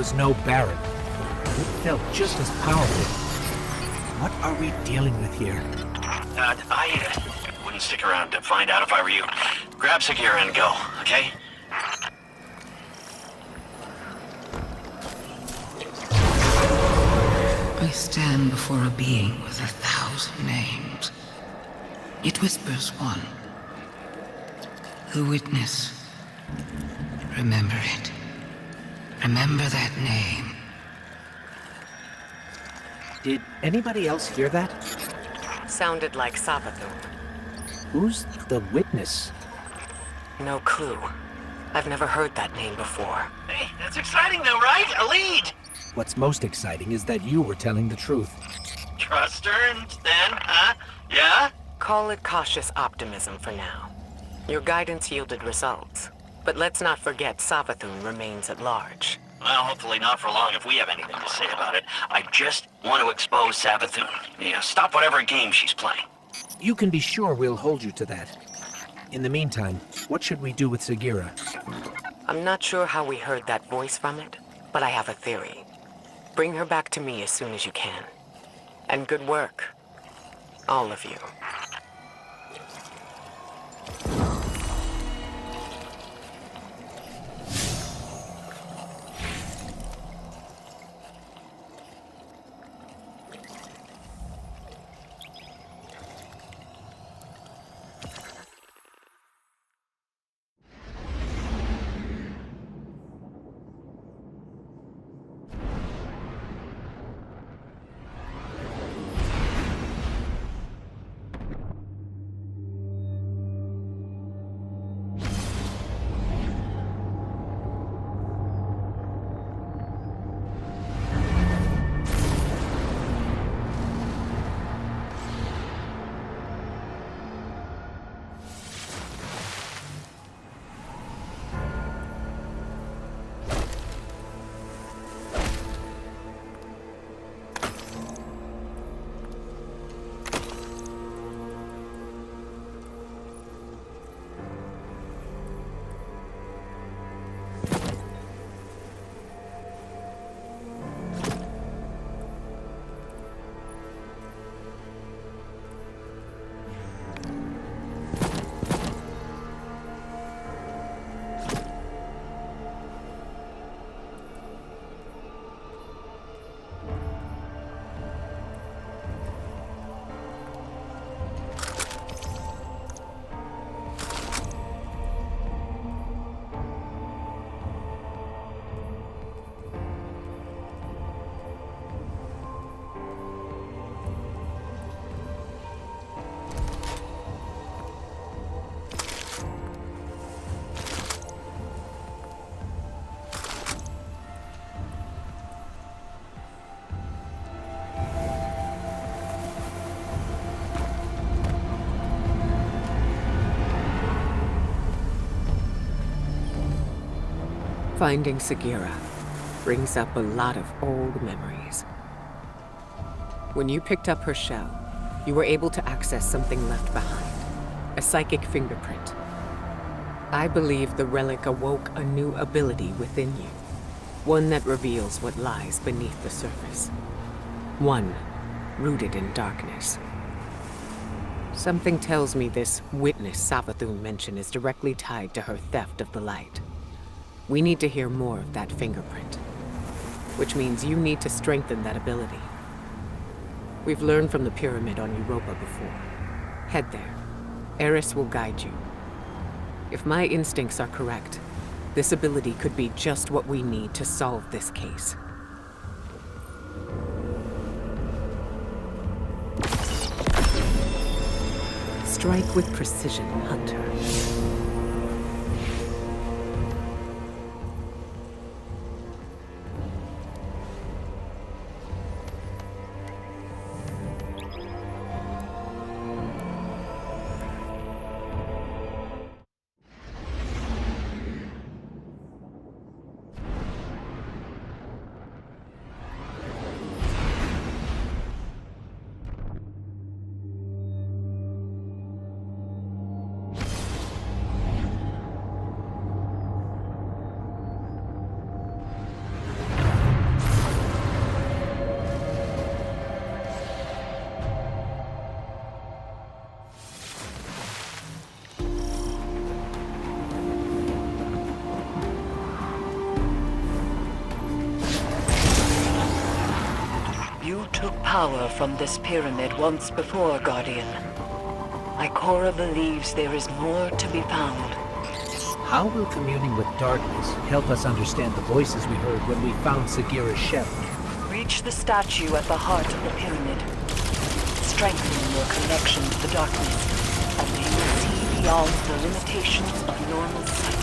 was no Baron. It felt just as powerful. What are we dealing with here? I wouldn't stick around to find out if I were you. Grab Sagira and go, okay? I stand before a being with 1,000 names. It whispers one. The witness. Remember it. Remember that name. Did anybody else hear that? Sounded like Savathun. Who's the witness? No clue. I've never heard that name before. Hey, that's exciting though, right? A lead! What's most exciting is that you were telling the truth. Trust her and then, huh? Yeah? Call it cautious optimism for now. Your guidance yielded results. But let's not forget Savathun remains at large. Well, hopefully not for long if we have anything to say about it. I just want to expose Savathun. Stop whatever game she's playing. You can be sure we'll hold you to that. In the meantime, what should we do with Sagira? I'm not sure how we heard that voice from it, but I have a theory. Bring her back to me as soon as you can. And good work. All of you. Finding Sagira brings up a lot of old memories. When you picked up her shell, you were able to access something left behind, a psychic fingerprint. I believe the relic awoke a new ability within you, one that reveals what lies beneath the surface. One rooted in darkness. Something tells me this witness Savathun mentioned is directly tied to her theft of the light. We need to hear more of that fingerprint, which means you need to strengthen that ability. We've learned from the pyramid on Europa before. Head there. Eris will guide you. If my instincts are correct, this ability could be just what we need to solve this case. Strike with precision, Hunter. power from this pyramid once before, Guardian. Ikora believes there is more to be found. How will communing with darkness help us understand the voices we heard when we found Sagira's shell? Reach the statue at the heart of the pyramid. Strengthen your connection to the darkness, and you will see beyond the limitations of normal sight.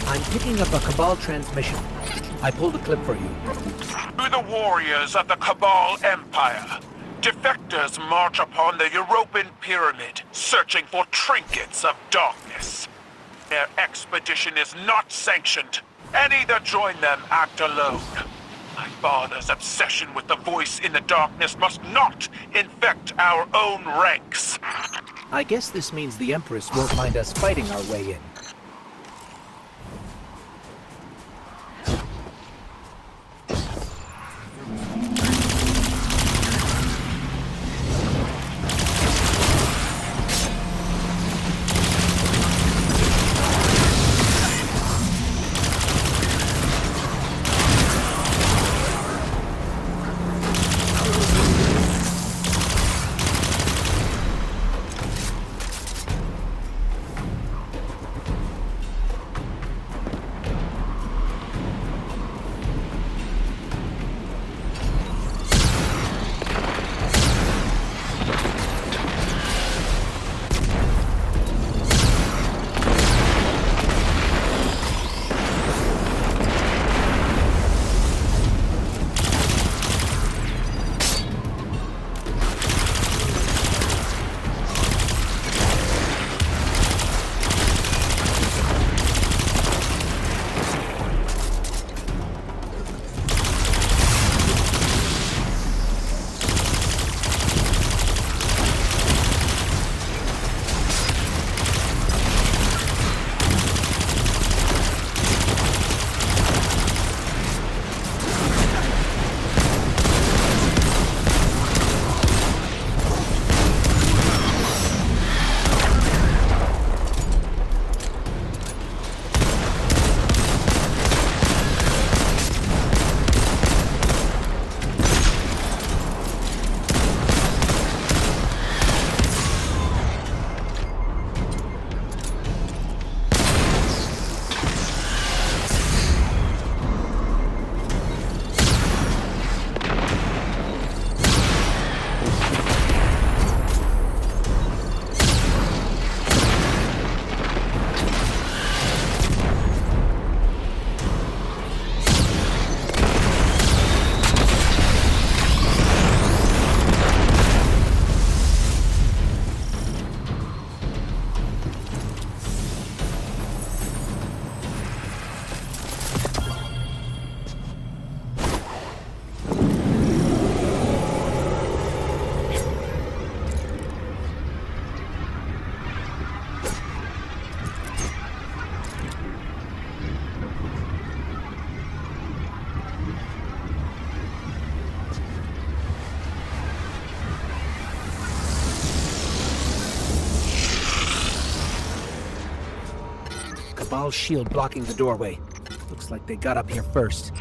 I'm picking up a Cabal transmission. I pulled a clip for you. To the warriors of the Cabal Empire, defectors march upon the European pyramid, searching for trinkets of darkness. Their expedition is not sanctioned. Any that join them act alone. My father's obsession with the voice in the darkness must not infect our own ranks. I guess this means the Empress won't mind us fighting our way in. Cabal's shield blocking the doorway. Looks like they got up here first.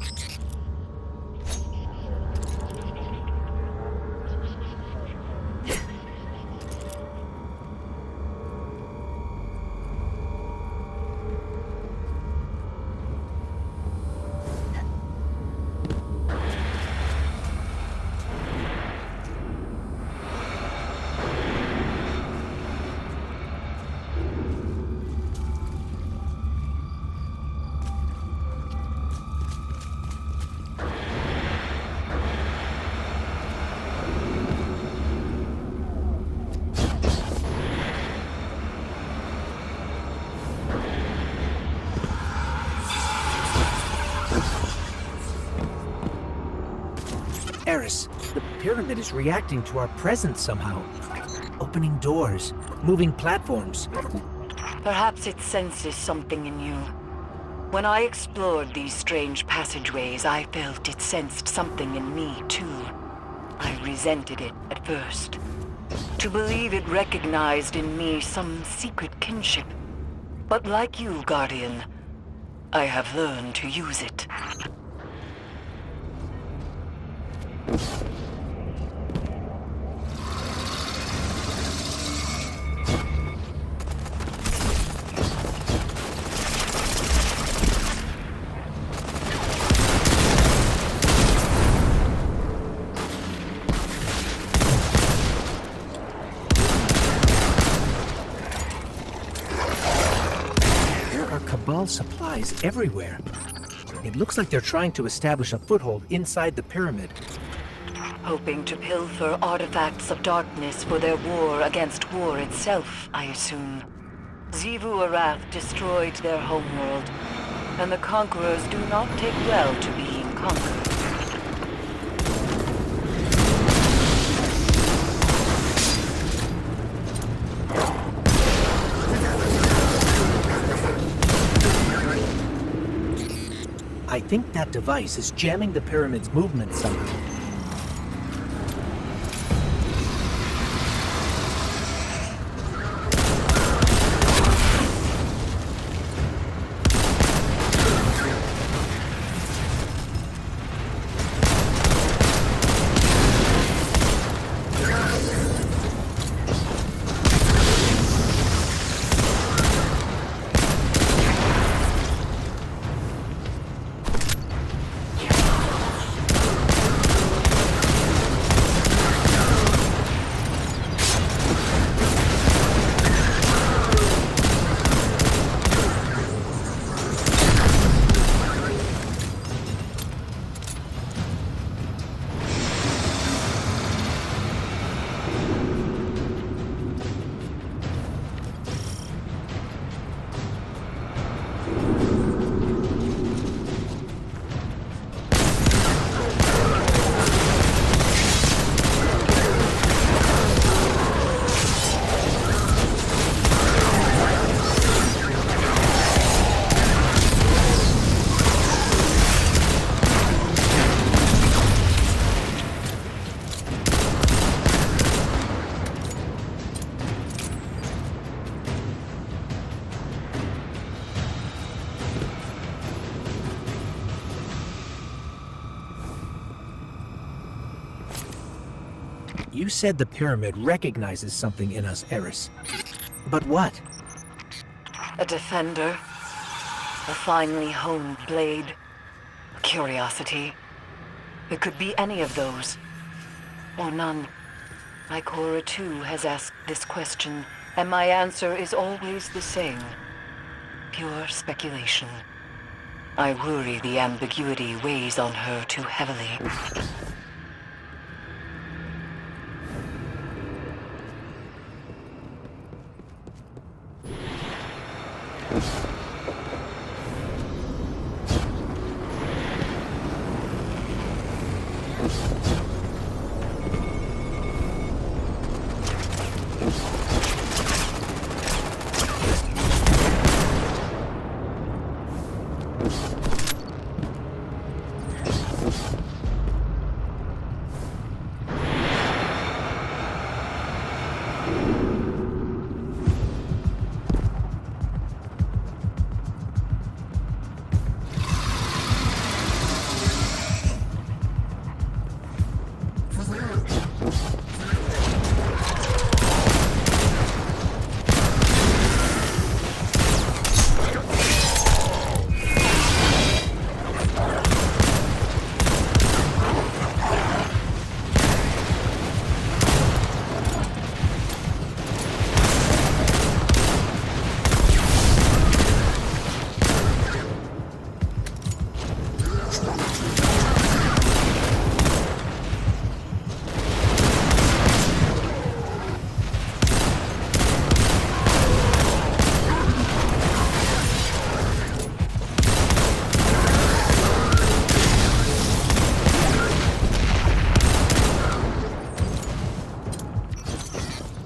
Eris, the pyramid is reacting to our presence somehow. Opening doors, moving platforms. Perhaps it senses something in you. When I explored these strange passageways, I felt it sensed something in me, too. I resented it at first. To believe it recognized in me some secret kinship. But like you, Guardian, I have learned to use it. Cabal supplies everywhere. It looks like they're trying to establish a foothold inside the pyramid. Hoping to pilfer artifacts of darkness for their war against war itself, I assume. Xivu Arath destroyed their homeworld, and the conquerors do not take well to being conquered. I think that device is jamming the pyramid's movement somehow. You said the pyramid recognizes something in us, Eris. But what? A defender. A finely honed blade. A curiosity. It could be any of those. Or none. My Cora too has asked this question, and my answer is always the same. Pure speculation. I worry the ambiguity weighs on her too heavily.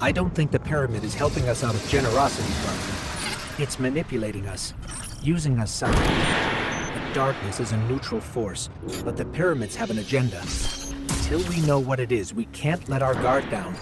I don't think the pyramid is helping us out of generosity, Parker. It's manipulating us, using us somehow. The darkness is a neutral force, but the pyramids have an agenda. Until we know what it is, we can't let our guard down.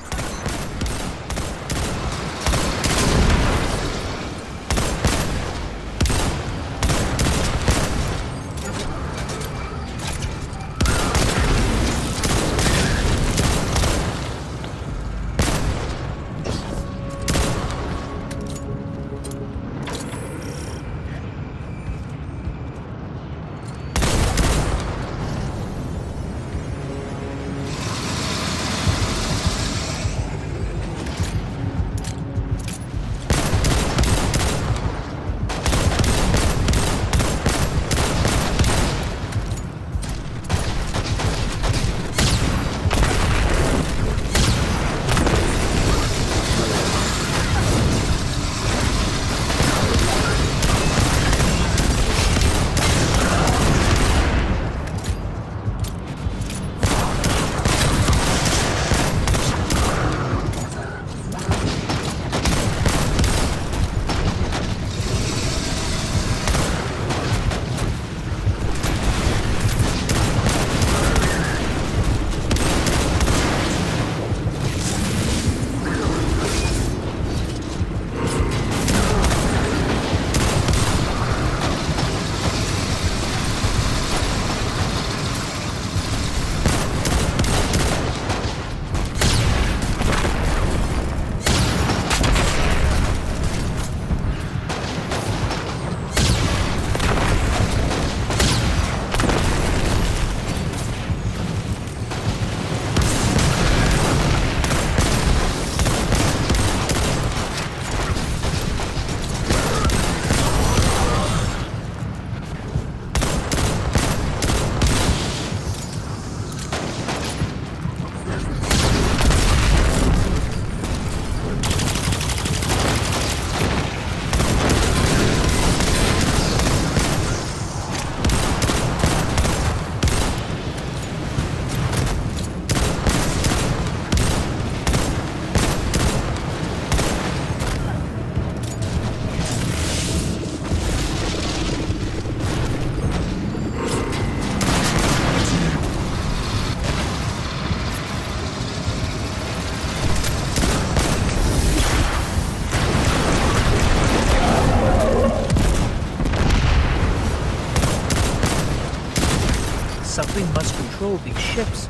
Something must control these ships,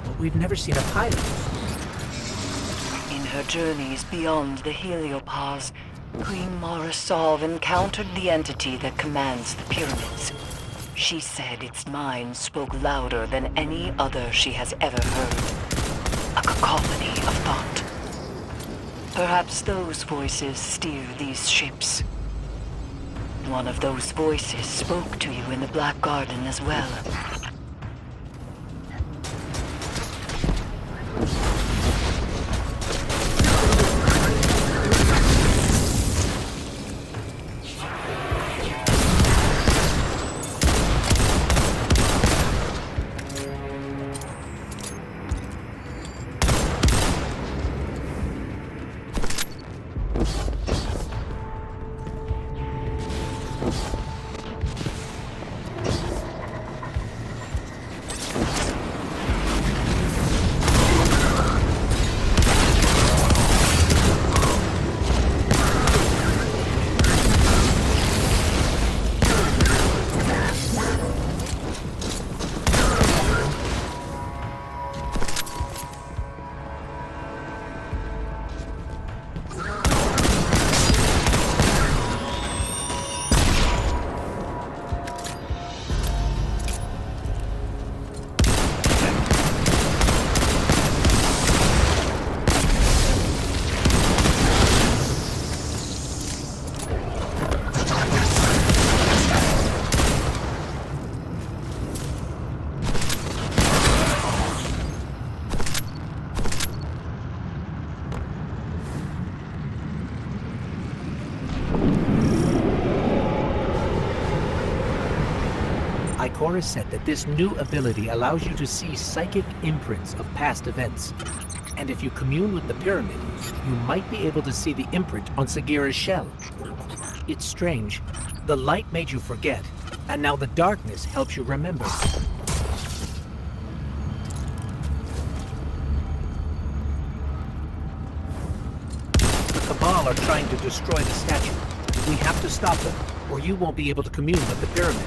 but we've never seen a pilot. In her journeys beyond the Heliopause, Queen Mara Sov encountered the entity that commands the pyramids. She said its mind spoke louder than any other she has ever heard. A cacophony of thought. Perhaps those voices steer these ships. One of those voices spoke to you in the Black Garden as well. Ikora said that this new ability allows you to see psychic imprints of past events. And if you commune with the pyramid, you might be able to see the imprint on Sagira's shell. It's strange. The light made you forget, and now the darkness helps you remember. The Cabal are trying to destroy the statue. We have to stop them, or you won't be able to commune with the pyramid.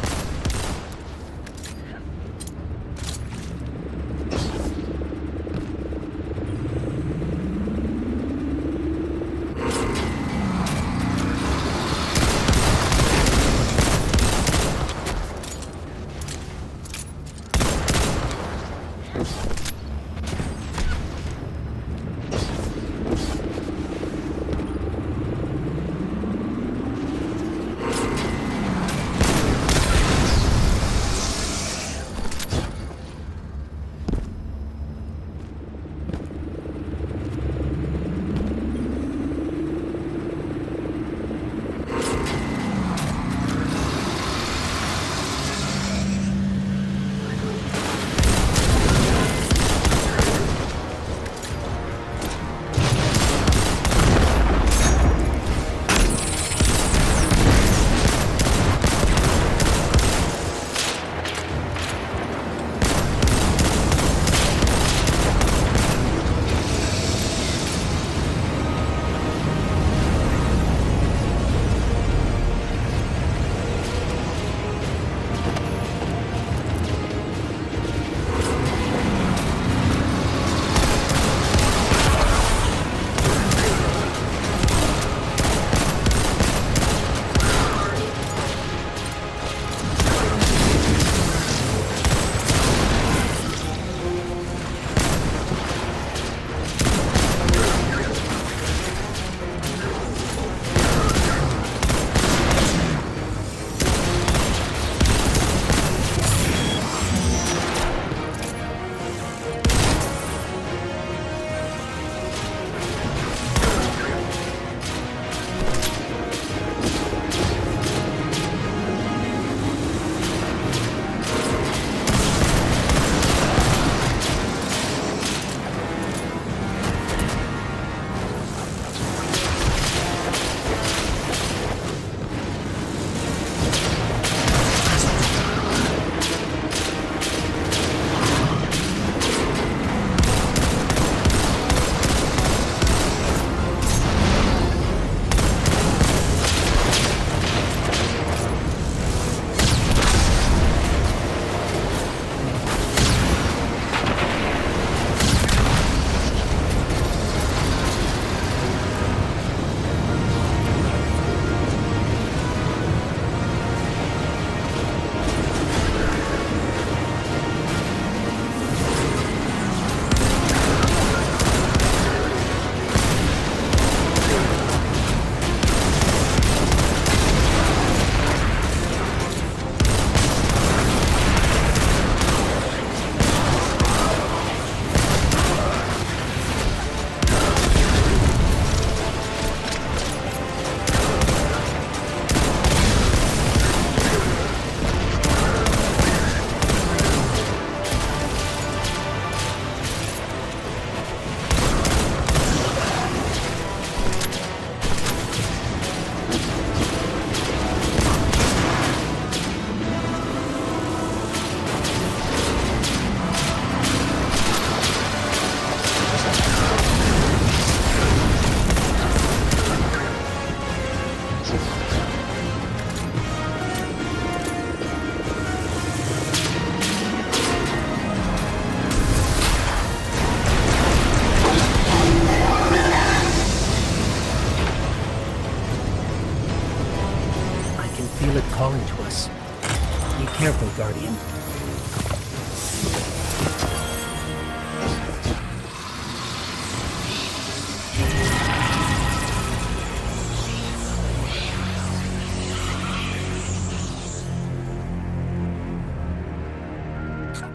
Feel it calling to us. Be careful, Guardian.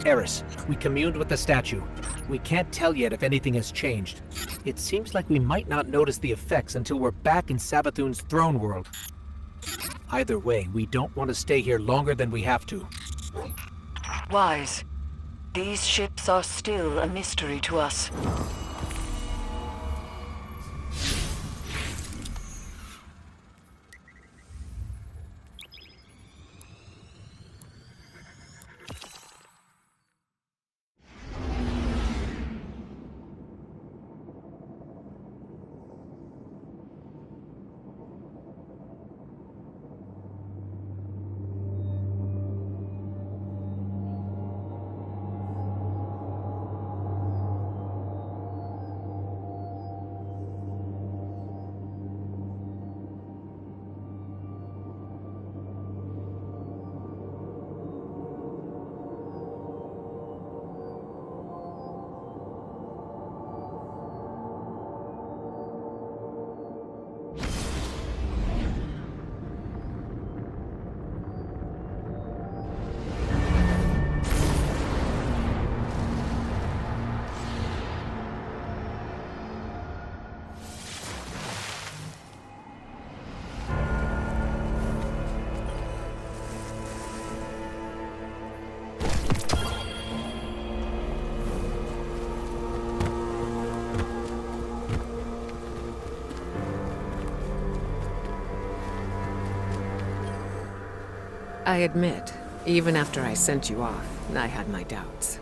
Eris, we communed with the statue. We can't tell yet if anything has changed. It seems like we might not notice the effects until we're back in Savathun's throne world. Either way, we don't want to stay here longer than we have to. Wise, these ships are still a mystery to us. I admit, even after I sent you off, I had my doubts.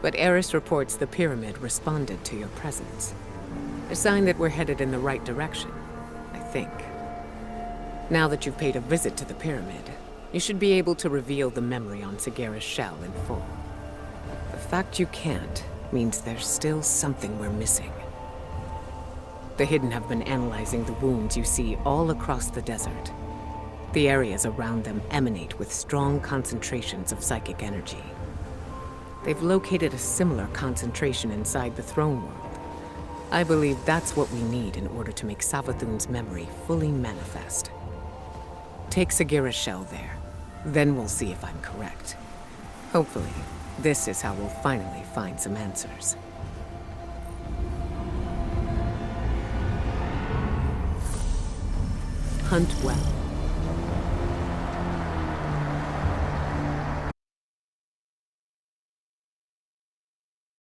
But Eris reports the pyramid responded to your presence. A sign that we're headed in the right direction, I think. Now that you've paid a visit to the pyramid, you should be able to reveal the memory on Sagira's shell in full. The fact you can't means there's still something we're missing. The Hidden have been analyzing the wounds you see all across the desert. The areas around them emanate with strong concentrations of psychic energy. They've located a similar concentration inside the throne world. I believe that's what we need in order to make Savathun's memory fully manifest. Take Sagira's shell there. Then we'll see if I'm correct. Hopefully, this is how we'll finally find some answers. Hunt well.